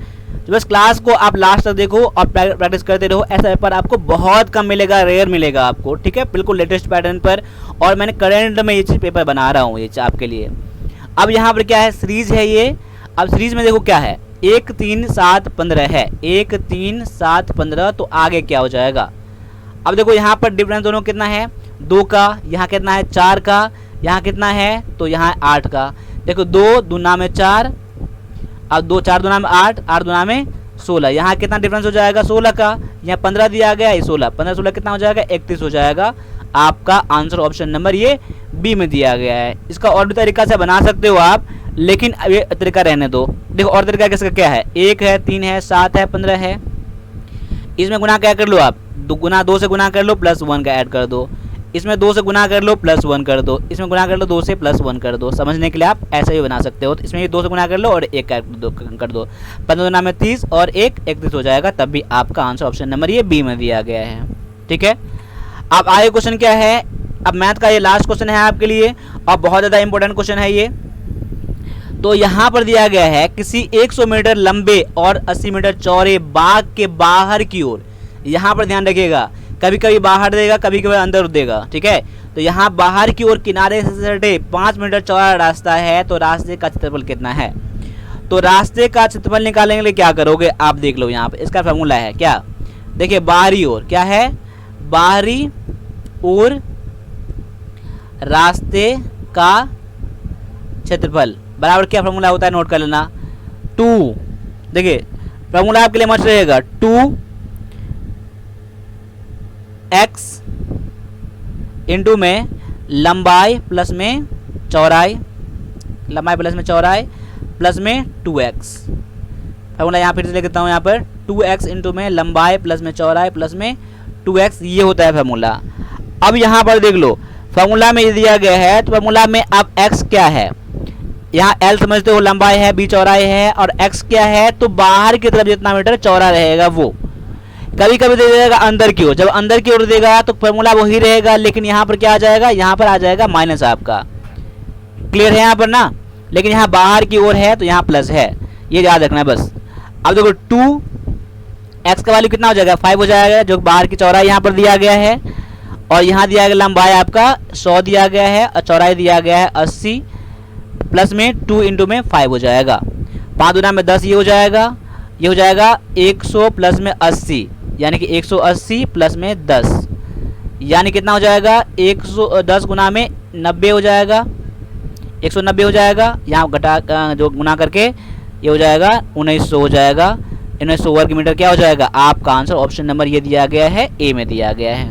तो बस क्लास को आप लास्ट तक देखो और प्रैक्टिस करते रहो। ऐसा पेपर आपको बहुत कम मिलेगा, रेयर मिलेगा आपको। ठीक है, बिल्कुल लेटेस्ट पैटर्न पर, और मैंने करंट में ये चीज़ पेपर बना रहा हूँ ये आपके लिए। अब यहाँ पर क्या है, सीरीज है ये। अब सीरीज में देखो क्या है, 1 3 7 15 है, 1 3 7 15, तो आगे क्या हो जाएगा। अब देखो यहाँ पर डिफरेंस दोनों कितना है, 2 का, यहाँ कितना है 4 का, यहाँ कितना है तो यहाँ 8 का। देखो 2 दूना में 4, अब 2 4 दूना में 8, 8 दूना में 16। यहाँ कितना डिफरेंस हो जाएगा 16 का, यहाँ 15 दिया गया, ये 16, 15 16 कितना हो जाएगा 31 हो जाएगा। आपका आंसर ऑप्शन नंबर ये बी में दिया गया है। इसका और भी तरीका से बना सकते हो आप, लेकिन अब ये तरीका रहने दो। देखो और तरीका किसका क्या है, 1 है, 3 है, 7 है, 15 है। इसमें गुना क्या कर लो आप, 2 से गुना कर लो प्लस 1 का ऐड कर दो। इसमें 2 से गुना कर लो प्लस 1 कर दो। इसमें गुना कर लो 2 से प्लस 1 कर दो। समझने के लिए आप ऐसे भी बना सकते हो। तो इसमें 2 से गुना कर लो और 1 कर दो। 15 गुना में 30 और 1 31 हो जाएगा। तब भी आपका आंसर ऑप्शन नंबर ये बी में दिया गया है। ठीक है, अब आगे क्वेश्चन क्या है, अब मैथ का ये लास्ट क्वेश्चन है आपके लिए और बहुत ज़्यादा इंपॉर्टेंट क्वेश्चन है ये। तो यहाँ पर दिया गया है किसी 100 मीटर लंबे और 80 मीटर चौड़े बाग के बाहर की ओर, यहाँ पर ध्यान रखिएगा, कभी कभी बाहर देगा कभी कभी अंदर देगा। ठीक है, तो यहाँ बाहर की ओर किनारे से सटे 5 मीटर चौड़ा रास्ता है, तो रास्ते का क्षेत्रफल कितना है। तो रास्ते का क्षेत्रफल निकालने के लिए क्या करोगे आप देख लो, यहाँ पे इसका फॉर्मूला है क्या, देखिए बाहरी ओर क्या है, बाहरी ओर रास्ते का क्षेत्रफल बराबर क्या फॉर्मूला होता है, नोट कर लेना 2। देखिए फॉर्मूला आपके लिए मस्त रहेगा, 2x इंटू में लंबाई प्लस में चौड़ाई, लंबाई प्लस में चौड़ाई प्लस में 2x। फॉर्मूला यहाँ फिर से लिख देता हूँ, यहाँ पर 2x इंटू में लंबाई प्लस में चौड़ाई प्लस में 2x, ये होता है फॉर्मूला। अब यहाँ पर देख लो फॉर्मूला में ये दिया गया है, तो फॉर्मूला में अब x क्या है, यहाँ L समझते हो लंबाई है, B चौड़ाई है, और x क्या है, तो बाहर की तरफ जितना मीटर चौड़ा रहेगा वो। कभी कभी दे देगा अंदर की ओर, जब अंदर की ओर देगा तो फॉर्मूला वही रहेगा, लेकिन यहाँ पर क्या आ जाएगा, यहाँ पर आ जाएगा माइनस आपका। क्लियर है यहाँ पर ना, लेकिन यहाँ बाहर की ओर है तो यहाँ प्लस है, ये याद रखना है बस। अब देखो 2x का वैल्यू कितना हो जाएगा 5 हो जाएगा, जो बाहर की चौड़ाई यहाँ पर दिया गया है, और यहाँ दिया गया लंबाई आपका 100 दिया गया है और चौड़ाई दिया गया है 80, प्लस में 2 इंटू में 5 हो जाएगा। 5 गुना में 10 ये हो जाएगा, ये हो जाएगा 100 प्लस में 80, यानी कि 180 प्लस में 10, यानी कितना हो जाएगा 110 गुना में 90 हो जाएगा, 190 हो जाएगा। यहाँ घटा जो गुना करके ये हो जाएगा 1900 हो जाएगा। 1900 वर्ग मीटर क्या हो जाएगा, आपका आंसर ऑप्शन नंबर ये दिया गया है, ए में दिया गया है।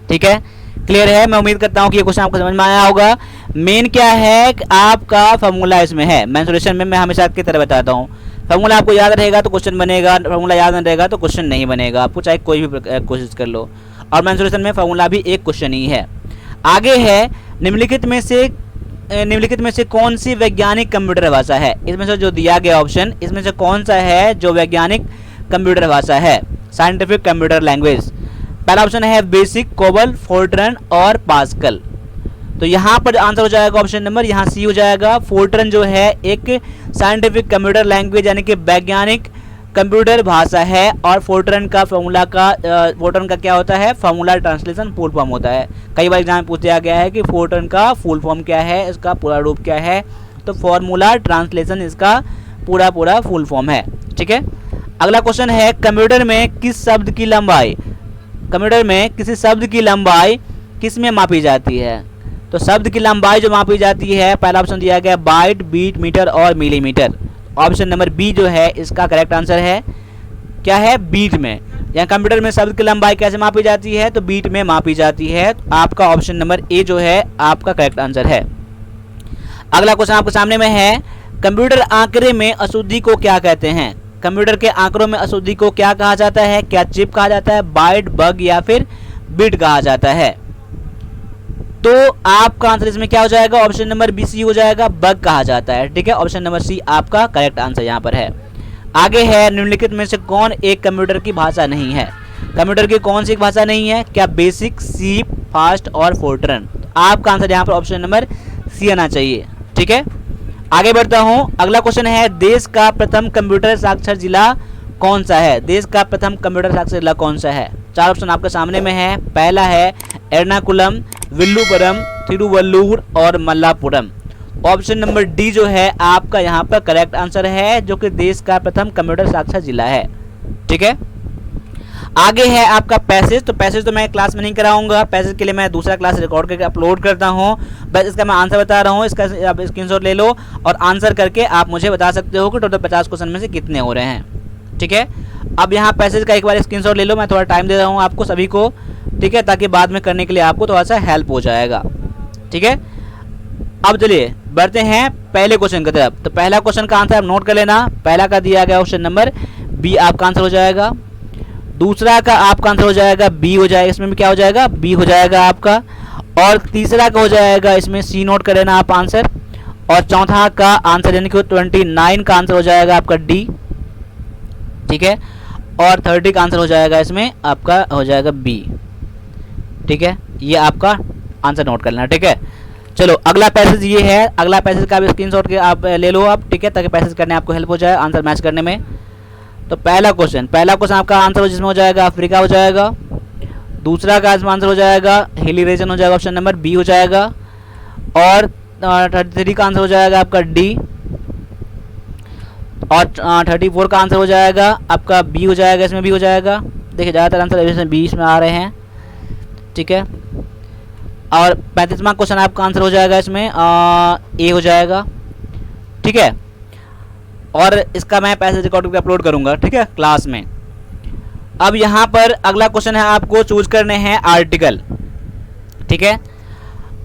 ठीक है, क्लियर है, मैं उम्मीद करता हूँ कि ये क्वेश्चन आपको समझ में आया होगा। मेन क्या है कि आपका फॉर्मूला इसमें है, मेंसुरेशन में मैं हमेशा की तरह बताता हूँ, फॉर्मूला आपको याद रहेगा तो क्वेश्चन बनेगा, फॉर्मूला याद नहीं रहेगा तो क्वेश्चन नहीं बनेगा, आपको चाहे कोई भी कोशिश कर लो। और मेंसुरेशन में फॉर्मूला भी एक क्वेश्चन ही है। आगे है निम्नलिखित में से कौन सी वैज्ञानिक कंप्यूटर भाषा है, इसमें से जो दिया गया ऑप्शन, इसमें से कौन सा है जो वैज्ञानिक कंप्यूटर भाषा है, साइंटिफिक कंप्यूटर लैंग्वेज। पहला ऑप्शन है बेसिक, कोबल, फोर्ट्रन और पास्कल। तो यहाँ पर आंसर हो जाएगा ऑप्शन नंबर यहाँ सी हो जाएगा। फोर्ट्रन जो है एक साइंटिफिक कंप्यूटर लैंग्वेज यानी कि वैज्ञानिक कंप्यूटर भाषा है, और फोर्ट्रन का फॉर्मूला फोर्ट्रन का क्या होता है, फॉर्मूला ट्रांसलेशन फुल फॉर्म होता है। कई बार एग्जाम में पूछ दिया गया है कि फोर्ट्रन का फुल फॉर्म क्या है, इसका पूरा रूप क्या है, तो फॉर्मूला ट्रांसलेशन इसका पूरा फुल फॉर्म है। ठीक है, अगला क्वेश्चन है कंप्यूटर में किस शब्द की लंबाई, कंप्यूटर में किसी शब्द की लंबाई किस में मापी जाती है। तो शब्द की लंबाई जो मापी जाती है, पहला ऑप्शन दिया गया बाइट, बीट, मीटर और मिलीमीटर। ऑप्शन नंबर बी जो है इसका करेक्ट आंसर है, क्या है, बीट में। यहाँ कंप्यूटर में शब्द की लंबाई कैसे मापी जाती है, तो बीट में मापी जाती है। तो आपका ऑप्शन नंबर ए जो है आपका करेक्ट आंसर है। अगला क्वेश्चन आपके सामने में है, कंप्यूटर आंकड़े में अशुद्धि को क्या कहते हैं। कंप्यूटर के आंकड़ों में अशुद्धि को क्या कहा जाता है, क्या चिप कहा जाता है, बाइट, बग या फिर बिट कहा जाता है। तो आपका आंसर इसमें क्या हो जाएगा, ऑप्शन नंबर बी सी हो जाएगा, बग कहा जाता है। ठीक है, ऑप्शन नंबर सी आपका करेक्ट आंसर यहाँ पर है। आगे है निम्नलिखित में से कौन एक कंप्यूटर की भाषा नहीं है। कंप्यूटर की कौन सी भाषा नहीं है, क्या बेसिक, सी, फास्ट और फोर्ट्रन। आपका आंसर यहाँ पर ऑप्शन नंबर सी आना चाहिए। ठीक है, आगे बढ़ता हूँ। अगला क्वेश्चन है, देश का प्रथम कंप्यूटर साक्षर जिला कौन सा है। देश का प्रथम कंप्यूटर साक्षर जिला कौन सा है। 4 ऑप्शन आपके सामने में है। पहला है एर्नाकुलम, विल्लुपुरम, तिरुवल्लुर और मल्लापुरम। ऑप्शन नंबर डी जो है आपका यहाँ पर करेक्ट आंसर है, जो कि देश का प्रथम कंप्यूटर साक्षर जिला है। ठीक है, आगे है आपका पैसेज। तो पैसेज तो मैं क्लास में नहीं कराऊंगा, पैसेज के लिए मैं दूसरा क्लास रिकॉर्ड करके अपलोड करता हूँ। बस इसका मैं आंसर बता रहा हूँ, इसका आप स्क्रीनशॉट ले लो और आंसर करके आप मुझे बता सकते हो कि टोटल 50 क्वेश्चन में से कितने हो रहे हैं। ठीक ठीक है। अब यहाँ पैसेज का एक बार स्क्रीनशॉट ले लो, मैं थोड़ा टाइम दे रहा हूँ आपको सभी को, ठीक है, ताकि बाद में करने के लिए आपको थोड़ा सा हेल्प हो जाएगा, ठीक है। अब चलिए बढ़ते हैं पहले क्वेश्चन की तरफ। तो पहला क्वेश्चन का आंसर आप नोट कर लेना। पहला का दिया गया ऑप्शन नंबर बी आपका आंसर हो जाएगा। दूसरा का आपका आंसर हो जाएगा बी हो जाएगा, इसमें भी क्या हो जाएगा, बी हो जाएगा आपका। और तीसरा का हो जाएगा इसमें सी, नोट कर लेना आप आंसर। और चौथा का आंसर यानी कि 29 का आंसर हो जाएगा आपका डी, ठीक है। और 30 का आंसर हो जाएगा इसमें आपका हो जाएगा बी, ठीक है। ये आपका आंसर नोट कर लेना, ठीक है। चलो अगला पैसेज ये है, अगला पैसेज का भी स्क्रीनशॉट के आप ले लो आप, ठीक है, ताकि पैसेज करने आपको हेल्प हो जाए आंसर मैच करने में। तो पहला क्वेश्चन आपका आंसर जिसमें हो जाएगा अफ्रीका हो जाएगा। दूसरा का आंसर हो जाएगा हिली रीजन हो जाएगा, ऑप्शन नंबर बी हो जाएगा। और 33 का आंसर हो जाएगा आपका डी। और 34 का आंसर हो जाएगा आपका बी हो जाएगा, इसमें भी हो जाएगा। देखिए ज़्यादातर आंसर इसमें 20 में आ रहे हैं, ठीक है। और 35वां क्वेश्चन आपका आंसर हो जाएगा इसमें ए हो जाएगा, ठीक है। और इसका मैं पैसेज रिकॉर्ड करके अपलोड करूंगा, ठीक है, क्लास में। अब यहाँ पर अगला क्वेश्चन है, आपको चूज करने हैं आर्टिकल, ठीक है।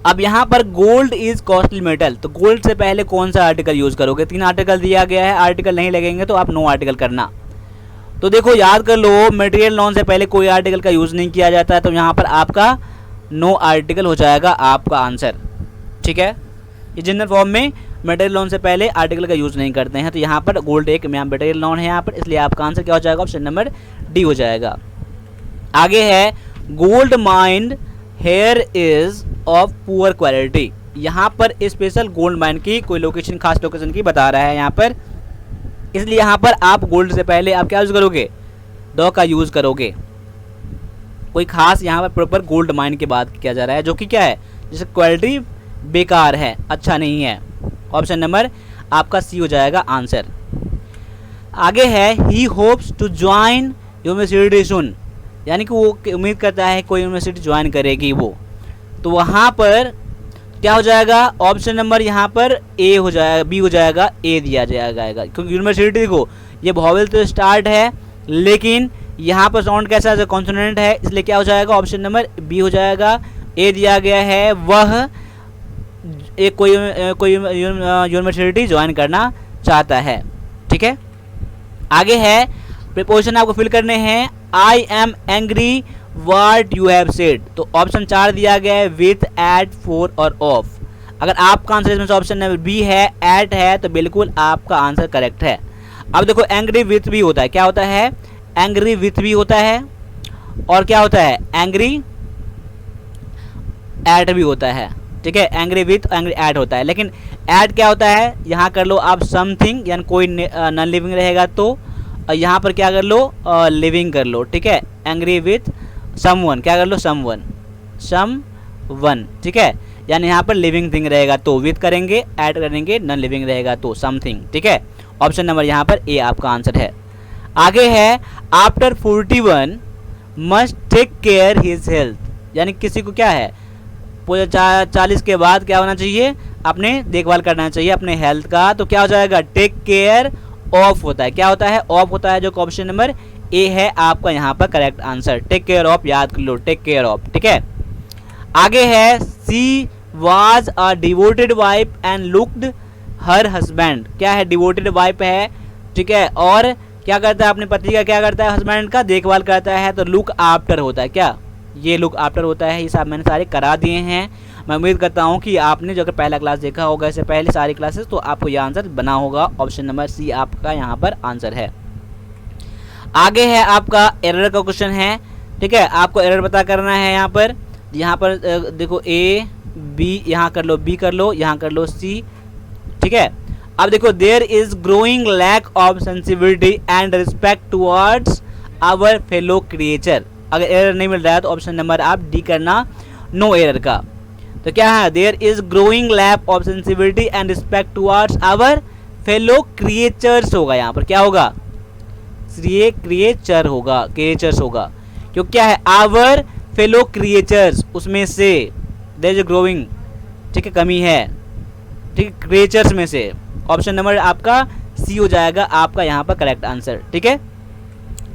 अब यहाँ पर गोल्ड इज कॉस्टली मेटल, तो गोल्ड से पहले कौन सा आर्टिकल यूज करोगे। 3 आर्टिकल दिया गया है, आर्टिकल नहीं लगेंगे तो आप नो आर्टिकल करना। तो देखो याद कर लो, मटेरियल नॉन से पहले कोई आर्टिकल का यूज नहीं किया जाता है, तो यहाँ पर आपका नो आर्टिकल हो जाएगा आपका आंसर, ठीक है। ये जनरल फॉर्म में मटेरियल नॉन से पहले आर्टिकल का यूज नहीं करते हैं, तो यहाँ पर गोल्ड एक मटेरियल नॉन है यहाँ पर, इसलिए आपका आंसर क्या हो जाएगा, ऑप्शन नंबर डी हो जाएगा। आगे है gold mind here is of poor quality. यहाँ पर स्पेशल गोल्ड माइन की कोई लोकेशन, खास लोकेशन की बता रहा है यहाँ पर, इसलिए यहाँ पर आप गोल्ड से पहले आप क्या यूज करोगे, द का यूज करोगे। कोई खास यहाँ पर प्रॉपर गोल्ड माइन की बात किया जा रहा है, जो कि क्या है, जिसकी क्वालिटी बेकार है, अच्छा नहीं है। ऑप्शन नंबर आपका सी हो जाएगा आंसर। आगे है ही होप्स टू ज्वाइन यूनिवर्सिटी सुन, यानी कि वो उम्मीद करता है कोई यूनिवर्सिटी ज्वाइन करेगी वो, तो वहाँ पर क्या हो जाएगा, ऑप्शन नंबर यहाँ पर ए हो जाएगा, बी हो जाएगा, ए दिया जाएगा। क्योंकि यूनिवर्सिटी को ये वॉवेल तो स्टार्ट है, लेकिन यहाँ पर साउंड कैसा है, कॉन्सोनेंट है, इसलिए क्या हो जाएगा, ऑप्शन नंबर बी हो जाएगा। ए दिया गया है, वह एक कोई यूनिवर्सिटी ज्वाइन करना चाहता है, ठीक है। आगे है प्रीपोजिशन आपको फिल करने हैं। I am angry what you have said, तो ऑप्शन 4 दिया गया है, विथ, एट, फॉर और ऑफ। अगर आपका आंसर इसमें से ऑप्शन नंबर बी है, एट है, तो बिल्कुल आपका आंसर करेक्ट है। अब देखो एंग्री विथ भी होता है, क्या होता है, एंग्री विथ भी होता है, और क्या होता है, एंग्री एट भी होता है, ठीक है। एंग्री विथ, एंग्री एट होता है, लेकिन एट क्या होता है, यहाँ कर लो आप समथिंग, यानी कोई नॉन लिविंग रहेगा तो, यहाँ पर क्या कर लो, लिविंग कर लो, ठीक है। एंग्री विथ समवन, क्या कर लो, समवन, ठीक है। यानी यहाँ पर लिविंग थिंग रहेगा तो विथ करेंगे, ऐड करेंगे, नॉन लिविंग रहेगा तो समथिंग, ठीक है। ऑप्शन नंबर यहाँ पर ए आपका आंसर है। आगे है after 41 must take care his health, यानी किसी को क्या है, 40 के बाद क्या होना चाहिए, अपने देखभाल करना चाहिए अपने हेल्थ का, तो क्या हो जाएगा, टेक केयर ऑफ होता है, क्या होता है, ऑफ होता है, जो ऑप्शन नंबर ए है आपका यहाँ पर correct answer. Take care of याद कर लो, टेक केयर ऑफ, ठीक है। आगे है she was a devoted wife and looked her husband, क्या है, डिवोटेड वाइफ है, ठीक है, और क्या करता है, अपने पति का क्या करता है, हस्बैंड का देखभाल करता है, तो लुक आफ्टर होता है, क्या, ये लुक आफ्टर होता है। ये सब मैंने सारे करा दिए हैं। मैं उम्मीद करता हूँ कि आपने जो अगर पहला क्लास देखा होगा इससे पहले सारी क्लासेस, तो आपको यह आंसर बना होगा। ऑप्शन नंबर सी आपका यहाँ पर आंसर है। आगे है आपका एरर का क्वेश्चन है, ठीक है, आपको एरर पता करना है। यहाँ पर देखो ए बी, यहाँ कर लो बी कर लो, यहाँ कर लो सी, ठीक है। अब देखो there is growing lack of sensibility and respect towards our fellow creature. अगर एरर नहीं मिल रहा है तो ऑप्शन नंबर आप डी करना, नो एरर का। तो क्या है, there is growing lack of sensibility and respect towards our fellow creatures होगा, यहाँ पर क्या होगा, क्रिएचर होगा, क्रिएचर्स होगा, क्योंकि क्या है, आवर फेलो क्रिएचर्स, उसमें से देयर इज ग्रोइंग, ठीक है, कमी है, ठीक है, क्रिएचर्स में से। ऑप्शन नंबर आपका सी हो जाएगा आपका यहाँ पर करेक्ट आंसर, ठीक है।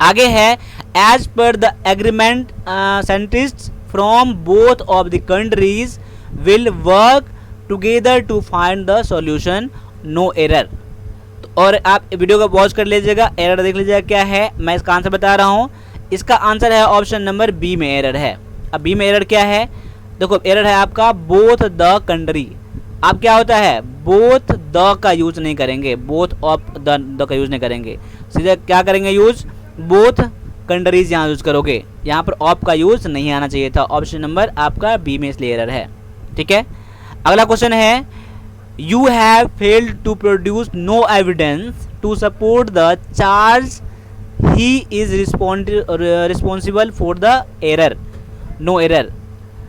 आगे है as per the agreement scientist from both of the countries will work together to find the solution, no error. और आप वीडियो को पॉज कर लीजिएगा, एरर देख लीजिएगा क्या है, मैं इसका आंसर बता रहा हूँ। इसका आंसर है ऑप्शन नंबर बी में एरर है। अब बी में एरर क्या है, देखो एरर है आपका बोथ द कंट्री। अब क्या होता है, बोथ द का यूज नहीं करेंगे, बोथ ऑफ द का यूज नहीं करेंगे, सीधे क्या करेंगे यूज, बोथ कंट्रीज यहाँ यूज करोगे। यहाँ पर ऑफ का यूज नहीं आना चाहिए था, ऑप्शन नंबर आपका बी में इसलिए एरर है। ठीक है, अगला क्वेश्चन है you have failed to produce no evidence to support the charge he is responsible for the error, no error.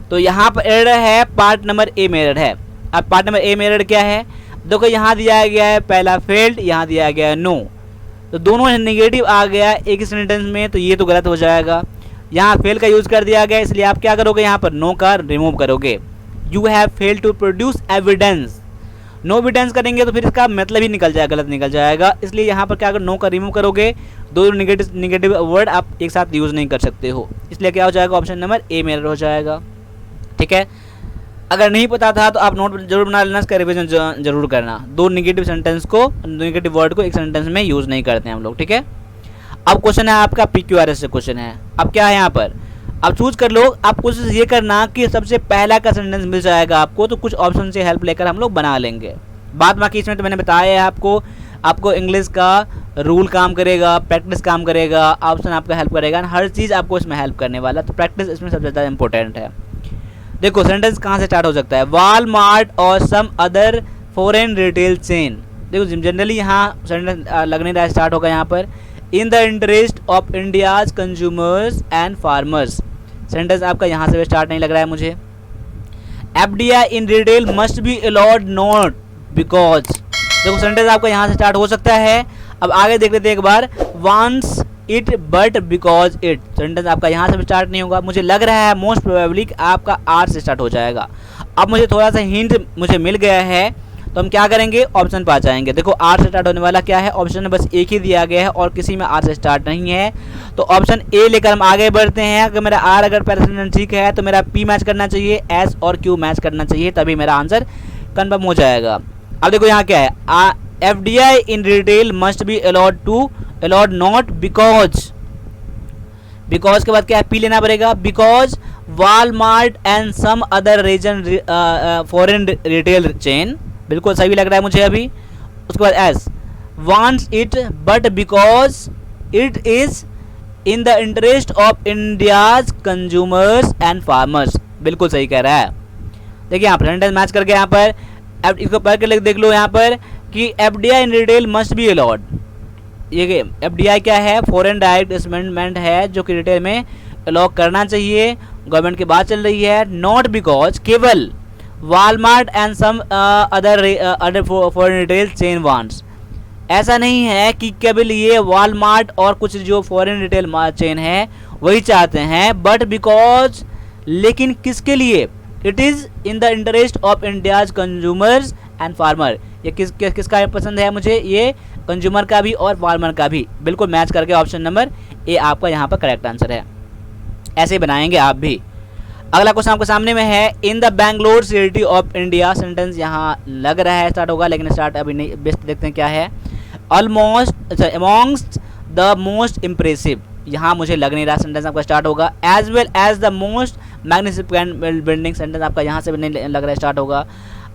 तो यहाँ पर एरर है पार्ट नंबर ए में एरर है। अब पार्ट नंबर ए में एरर क्या है, देखो यहाँ दिया गया है पहला फेल्ड, यहाँ दिया गया है नो, तो दोनों नेगेटिव आ गया एक ही सेंटेंस में, तो ये तो गलत हो जाएगा। यहाँ फेल का यूज कर दिया गया, इसलिए आप क्या करोगे, यहाँ पर नो का रिमूव करोगे। You have failed to produce evidence, no evidence करेंगे तो फिर इसका मतलब ही निकल जाएगा, गलत निकल जाएगा, इसलिए यहाँ पर क्या अगर नो का रिमूव करोगे, दो नेगेटिव वर्ड आप एक साथ यूज नहीं कर सकते हो, इसलिए क्या हो जाएगा, ऑप्शन नंबर ए में एरर हो जाएगा। ठीक है, अगर नहीं पता था तो आप नोट जरूर बना लेना, इसका रिवीजन जरूर करना। दो नेगेटिव सेंटेंस को, नेगेटिव वर्ड को एक सेंटेंस में यूज नहीं करते हैं हम लोग। ठीक है, अब क्वेश्चन है आपका PQRS से क्वेश्चन है। अब क्या है यहाँ पर, अब चूज कर लो, आप कोशिश ये करना कि सबसे पहला का सेंटेंस मिल जाएगा आपको, तो कुछ ऑप्शन से हेल्प लेकर हम लोग बना लेंगे। बात बाकी इसमें तो मैंने बताया है आपको इंग्लिश का रूल काम करेगा, प्रैक्टिस काम करेगा, ऑप्शन आपका हेल्प करेगा, हर चीज़ आपको इसमें हेल्प करने वाला, तो प्रैक्टिस इसमें सबसे ज़्यादा इंपॉर्टेंट है। देखो सेंटेंस कहाँ से स्टार्ट हो सकता है, वॉलमार्ट और some other foreign retail chain. देखो जनरली यहाँ सेंटेंस लगने रहा स्टार्ट होगा यहाँ पर, in the interest of India's consumers and farmers. Sentence आपका यहाँ से स्टार्ट नहीं लग रहा है मुझे। FDI in retail must be allowed not because, देखो सेंटेंस आपका यहाँ से स्टार्ट हो सकता है। अब आगे देख लेते हैं एक बार, once it but because it, sentence आपका यहाँ से स्टार्ट नहीं होगा। मुझे लग रहा है मोस्ट प्रोबेबली आपका आर से स्टार्ट हो जाएगा। अब मुझे थोड़ा सा हिंट मुझे मिल गया है, तो हम क्या करेंगे, ऑप्शन पर आ जाएंगे। देखो आर से स्टार्ट होने वाला क्या है, ऑप्शन में बस एक ही दिया गया है और किसी में आर से स्टार्ट नहीं है, तो ऑप्शन ए लेकर हम आगे बढ़ते हैं। अगर मेरा आर अगर पहला ठीक है तो मेरा पी मैच करना चाहिए, एस और क्यू मैच करना चाहिए, तभी मेरा आंसर कन्फर्म हो जाएगा। अब देखो यहाँ क्या है, FDI in retail must be allowed not because के बाद क्या है, पी लेना पड़ेगा, because Walmart and some other reason foreign retail chain, बिल्कुल सही लग रहा है मुझे अभी। उसके बाद S, wants it but because it is in the interest of India's consumers and farmers, बिल्कुल सही कह रहा है। देखिए यहाँ पर सेंटेंस मैच करके यहाँ पर इसको पढ़ के देख लो यहाँ पर कि FDI in retail must be allowed. ये FDI क्या है, फॉरेन डायरेक्ट इन्वेस्टमेंट है, जो कि रिटेल में अलाउ करना चाहिए, गवर्नमेंट की बात चल रही है। नॉट बिकॉज केवल Walmart and some other foreign retail chain wants, ऐसा नहीं है कि केवल ये वॉलमार्ट और कुछ जो फॉरेन रिटेल चेन है वही चाहते हैं, बट बिकॉज, लेकिन किसके लिए, it is in the interest of India's consumers and farmer. ये किसका पसंद है मुझे, ये कंज्यूमर का भी और फार्मर का भी, बिल्कुल मैच करके ऑप्शन नंबर ए आपका यहाँ पर करेक्ट आंसर है। ऐसे बनाएंगे आप भी। अगला क्वेश्चन आपके सामने में है, in the Bangalore city of India, sentence यहाँ लग रहा है स्टार्ट होगा, लेकिन स्टार्ट अभी नहीं, बेस्ट देखते हैं क्या है। Almost amongst the most impressive, यहाँ मुझे लग नहीं रहा सेंटेंस आपका स्टार्ट होगा। As well as the most magnificent building, sentence आपका यहाँ से भी नहीं लग रहा है स्टार्ट होगा।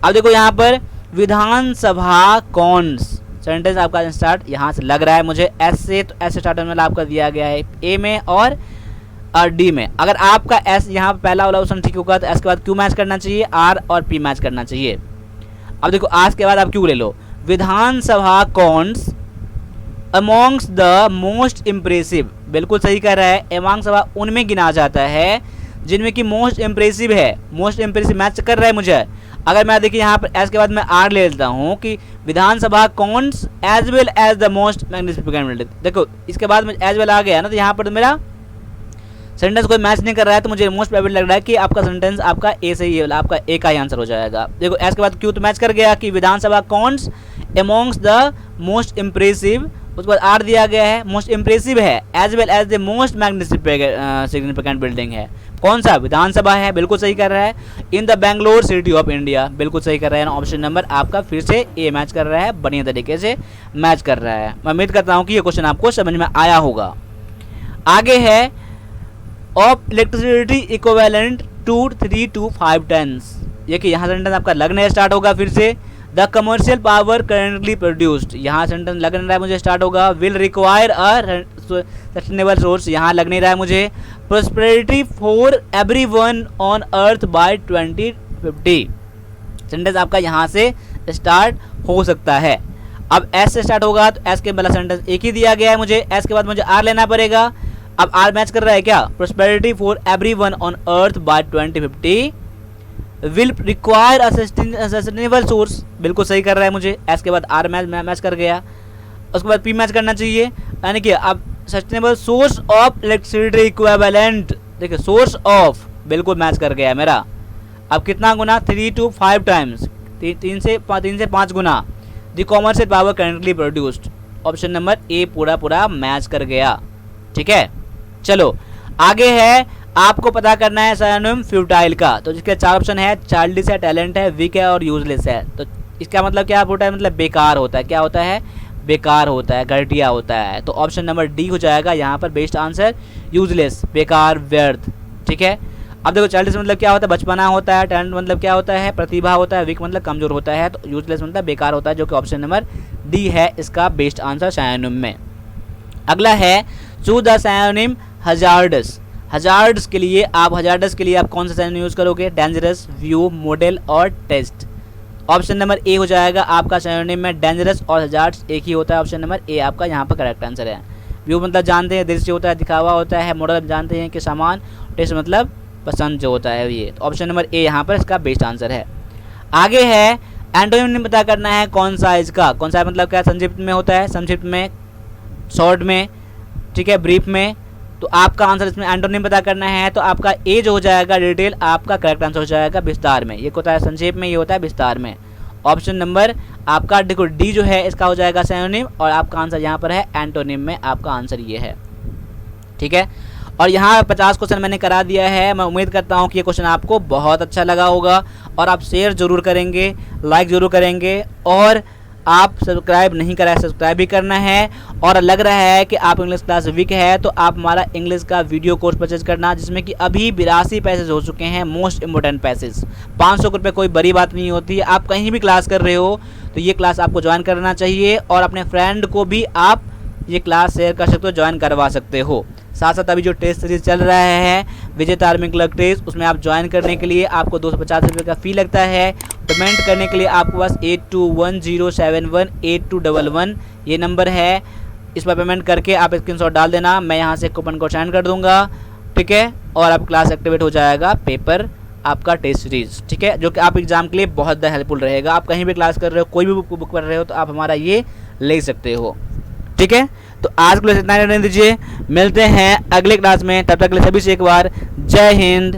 अब देखो यहाँ पर विधानसभा कौंस, सेंटेंस आपका स्टार्ट यहाँ से लग रहा है मुझे एस से, तो एस स्टार्ट होने वाला आपका दिया गया है ए में और डी में। अगर आपका एस यहाँ पहला वाला ऑप्शन ठीक होगा तो एस के बाद क्यू मैच करना चाहिए, आर और पी मैच करना चाहिए। अब देखो आज के बाद आप क्यू ले लो, विधानसभा कौंस अमॉन्ग्स द मोस्ट इम्प्रेसिव, बिल्कुल सही कह रहा है। अमॉन्ग सभा उनमें गिना जाता है जिनमें कि मोस्ट इम्प्रेसिव है, मोस्ट इम्प्रेसिव मैच कर रहा है मुझे। अगर मैं देखिए यहाँ पर एस के बाद मैं आर ले लेता हूँ कि Vidhan Sabha council as well as the most magnificent, देखो इसके बाद में एज वेल आ गया ना, तो यहाँ पर तो मेरा सेंटेंस कोई मैच नहीं कर रहा है, तो मुझे मोस्ट प्रोबेबल लग रहा है कि आपका सेंटेंस आपका ए से ही, आपका ए का ही आंसर हो जाएगा। देखो एस के बाद क्यू तो मैच कर गया कि विधानसभा कौंस अमॉन्ग्स द मोस्ट इम्प्रेसिव उसके बाद आर दिया गया है, मोस्ट इम्प्रेसिव है as well as the most significant building है। कौन सा? विधानसभा है, बिल्कुल सही कर रहा है। In the Bangalore city of India, बिल्कुल सही कर रहा है। ऑप्शन नंबर आपका फिर से ए मैच कर रहा है, बढ़िया तरीके से मैच कर रहा है। मैं उम्मीद करता हूँ कि ये क्वेश्चन आपको समझ में आया होगा। आगे है of electricity equivalent to 3 to 5 tons. ये कि यहाँ सेंटेंस आपका लगने स्टार्ट होगा फिर से। The commercial power currently produced, यहाँ सेंटेंस लग रहा है मुझे स्टार्ट होगा। Will require a sustainable source, यहाँ लग नहीं रहा है मुझे। Prosperity for everyone on earth by 2050, sentence आपका यहाँ से स्टार्ट हो सकता है। अब एस से स्टार्ट होगा तो एस के पहला सेंटेंस एक ही दिया गया है मुझे, एस के बाद मुझे आर लेना पड़ेगा। अब आर मैच कर रहा है क्या? Prosperity for everyone on earth by 2050 will require sustainable source, बिल्कुल सही कर रहा है मुझे। एस के बाद आर मैच कर गया, उसके बाद पी मैच करना चाहिए, यानी कि अब sustainable source of electricity equivalent, देखिए सोर्स ऑफ बिल्कुल मैच कर गया मेरा। अब कितना गुना? 3 to 5 टाइम्स, 3 से 5 गुना the commercial power currently produced. Option number A पूरा मैच कर गया। ठीक है, चलो आगे है, आपको पता करना है सिनोनिम फ्यूटाइल का। तो जिसके 4 ऑप्शन है, चाइल्डिश है, टैलेंट है, वीक है और यूजलेस है। तो इसका मतलब क्या होता है? मतलब बेकार होता है। क्या होता है? बेकार होता है, घटिया होता है। तो ऑप्शन नंबर डी हो जाएगा यहाँ पर बेस्ट आंसर, यूजलेस, बेकार, व्यर्थ। ठीक है, अब देखो चाइल्डिश मतलब क्या होता है? बचपना होता है। टैलेंट मतलब क्या होता है? प्रतिभा होता है। वीक मतलब कमजोर होता है। तो यूजलेस मतलब बेकार होता है, जो कि ऑप्शन नंबर डी है इसका बेस्ट आंसर सिनोनिम में। अगला है choose the synonym hazardous. Hazards के लिए आप कौन सा सिनोनिम यूज करोगे? डेंजरस, व्यू, मॉडल और टेस्ट। ऑप्शन नंबर ए हो जाएगा आपका सिनोनिम में डेंजरस और हजार्ड्स एक ही होता है। ऑप्शन नंबर ए आपका यहाँ पर करेक्ट आंसर है। व्यू मतलब जानते हैं दृश्य होता है, दिखावा होता है। मॉडल जानते हैं कि सामान। टेस्ट मतलब पसंद जो होता है ये। तो ऑप्शन नंबर ए यहाँ पर इसका बेस्ट आंसर है। आगे है एंटोनिम पता करना है कौन सा इसका। कौन सा मतलब क्या? संक्षिप्त में होता है, संक्षिप्त में, शॉर्ट में, ठीक है, ब्रीफ में। तो आपका आंसर इसमें एंटोनिम पता करना है, तो आपका ए जो हो जाएगा डिटेल, आपका करेक्ट आंसर हो जाएगा विस्तार में। ये होता है संक्षेप में, ये होता है विस्तार में। ऑप्शन नंबर आपका देखो डी जो है इसका हो जाएगा सिनोनिम, और आपका आंसर यहाँ पर है एंटोनिम में, आपका आंसर ये है। ठीक है, और यहाँ 50 क्वेश्चन मैंने करा दिया है। मैं उम्मीद करता हूँ कि ये क्वेश्चन आपको बहुत अच्छा लगा होगा, और आप शेयर जरूर करेंगे, लाइक जरूर करेंगे, और आप सब्सक्राइब नहीं करा है सब्सक्राइब भी करना है। और लग रहा है कि आप इंग्लिश क्लास वीक है तो आप हमारा इंग्लिश का वीडियो कोर्स परचेज करना, जिसमें कि अभी 82 पैसेज हो चुके हैं, मोस्ट इंपॉर्टेंट पैसेज। 500 रुपये कोई बड़ी बात नहीं होती है। आप कहीं भी क्लास कर रहे हो तो ये क्लास आपको ज्वाइन करना चाहिए, और अपने फ्रेंड को भी आप ये क्लास शेयर कर सकते हो, ज्वाइन करवा सकते हो। साथ साथ अभी जो टेस्ट सीरीज चल रहा है विजेता आर्मी क्लर्क टेस्ट, उसमें आप ज्वाइन करने के लिए आपको 250 रुपये का फ़ी लगता है। पेमेंट करने के लिए आपके पास 8210718211 ये नंबर है, इस पर पेमेंट करके आप स्क्रीनशॉट डाल देना, मैं यहाँ से कूपन कोड सेंड कर दूंगा। ठीक है, और आप क्लास एक्टिवेट हो जाएगा पेपर आपका टेस्ट सीरीज। ठीक है, जो कि आप एग्जाम के लिए बहुत ज़्यादा हेल्पफुल रहेगा। आप कहीं भी क्लास कर रहे हो, कोई भी बुक पढ़ रहे हो, तो आप हमारा ये ले सकते हो। ठीक है, तो आज के लिए इतना ही रहने दीजिए, मिलते हैं अगले क्लास में। तब तक के लिए सभी से एक बार जय हिंद,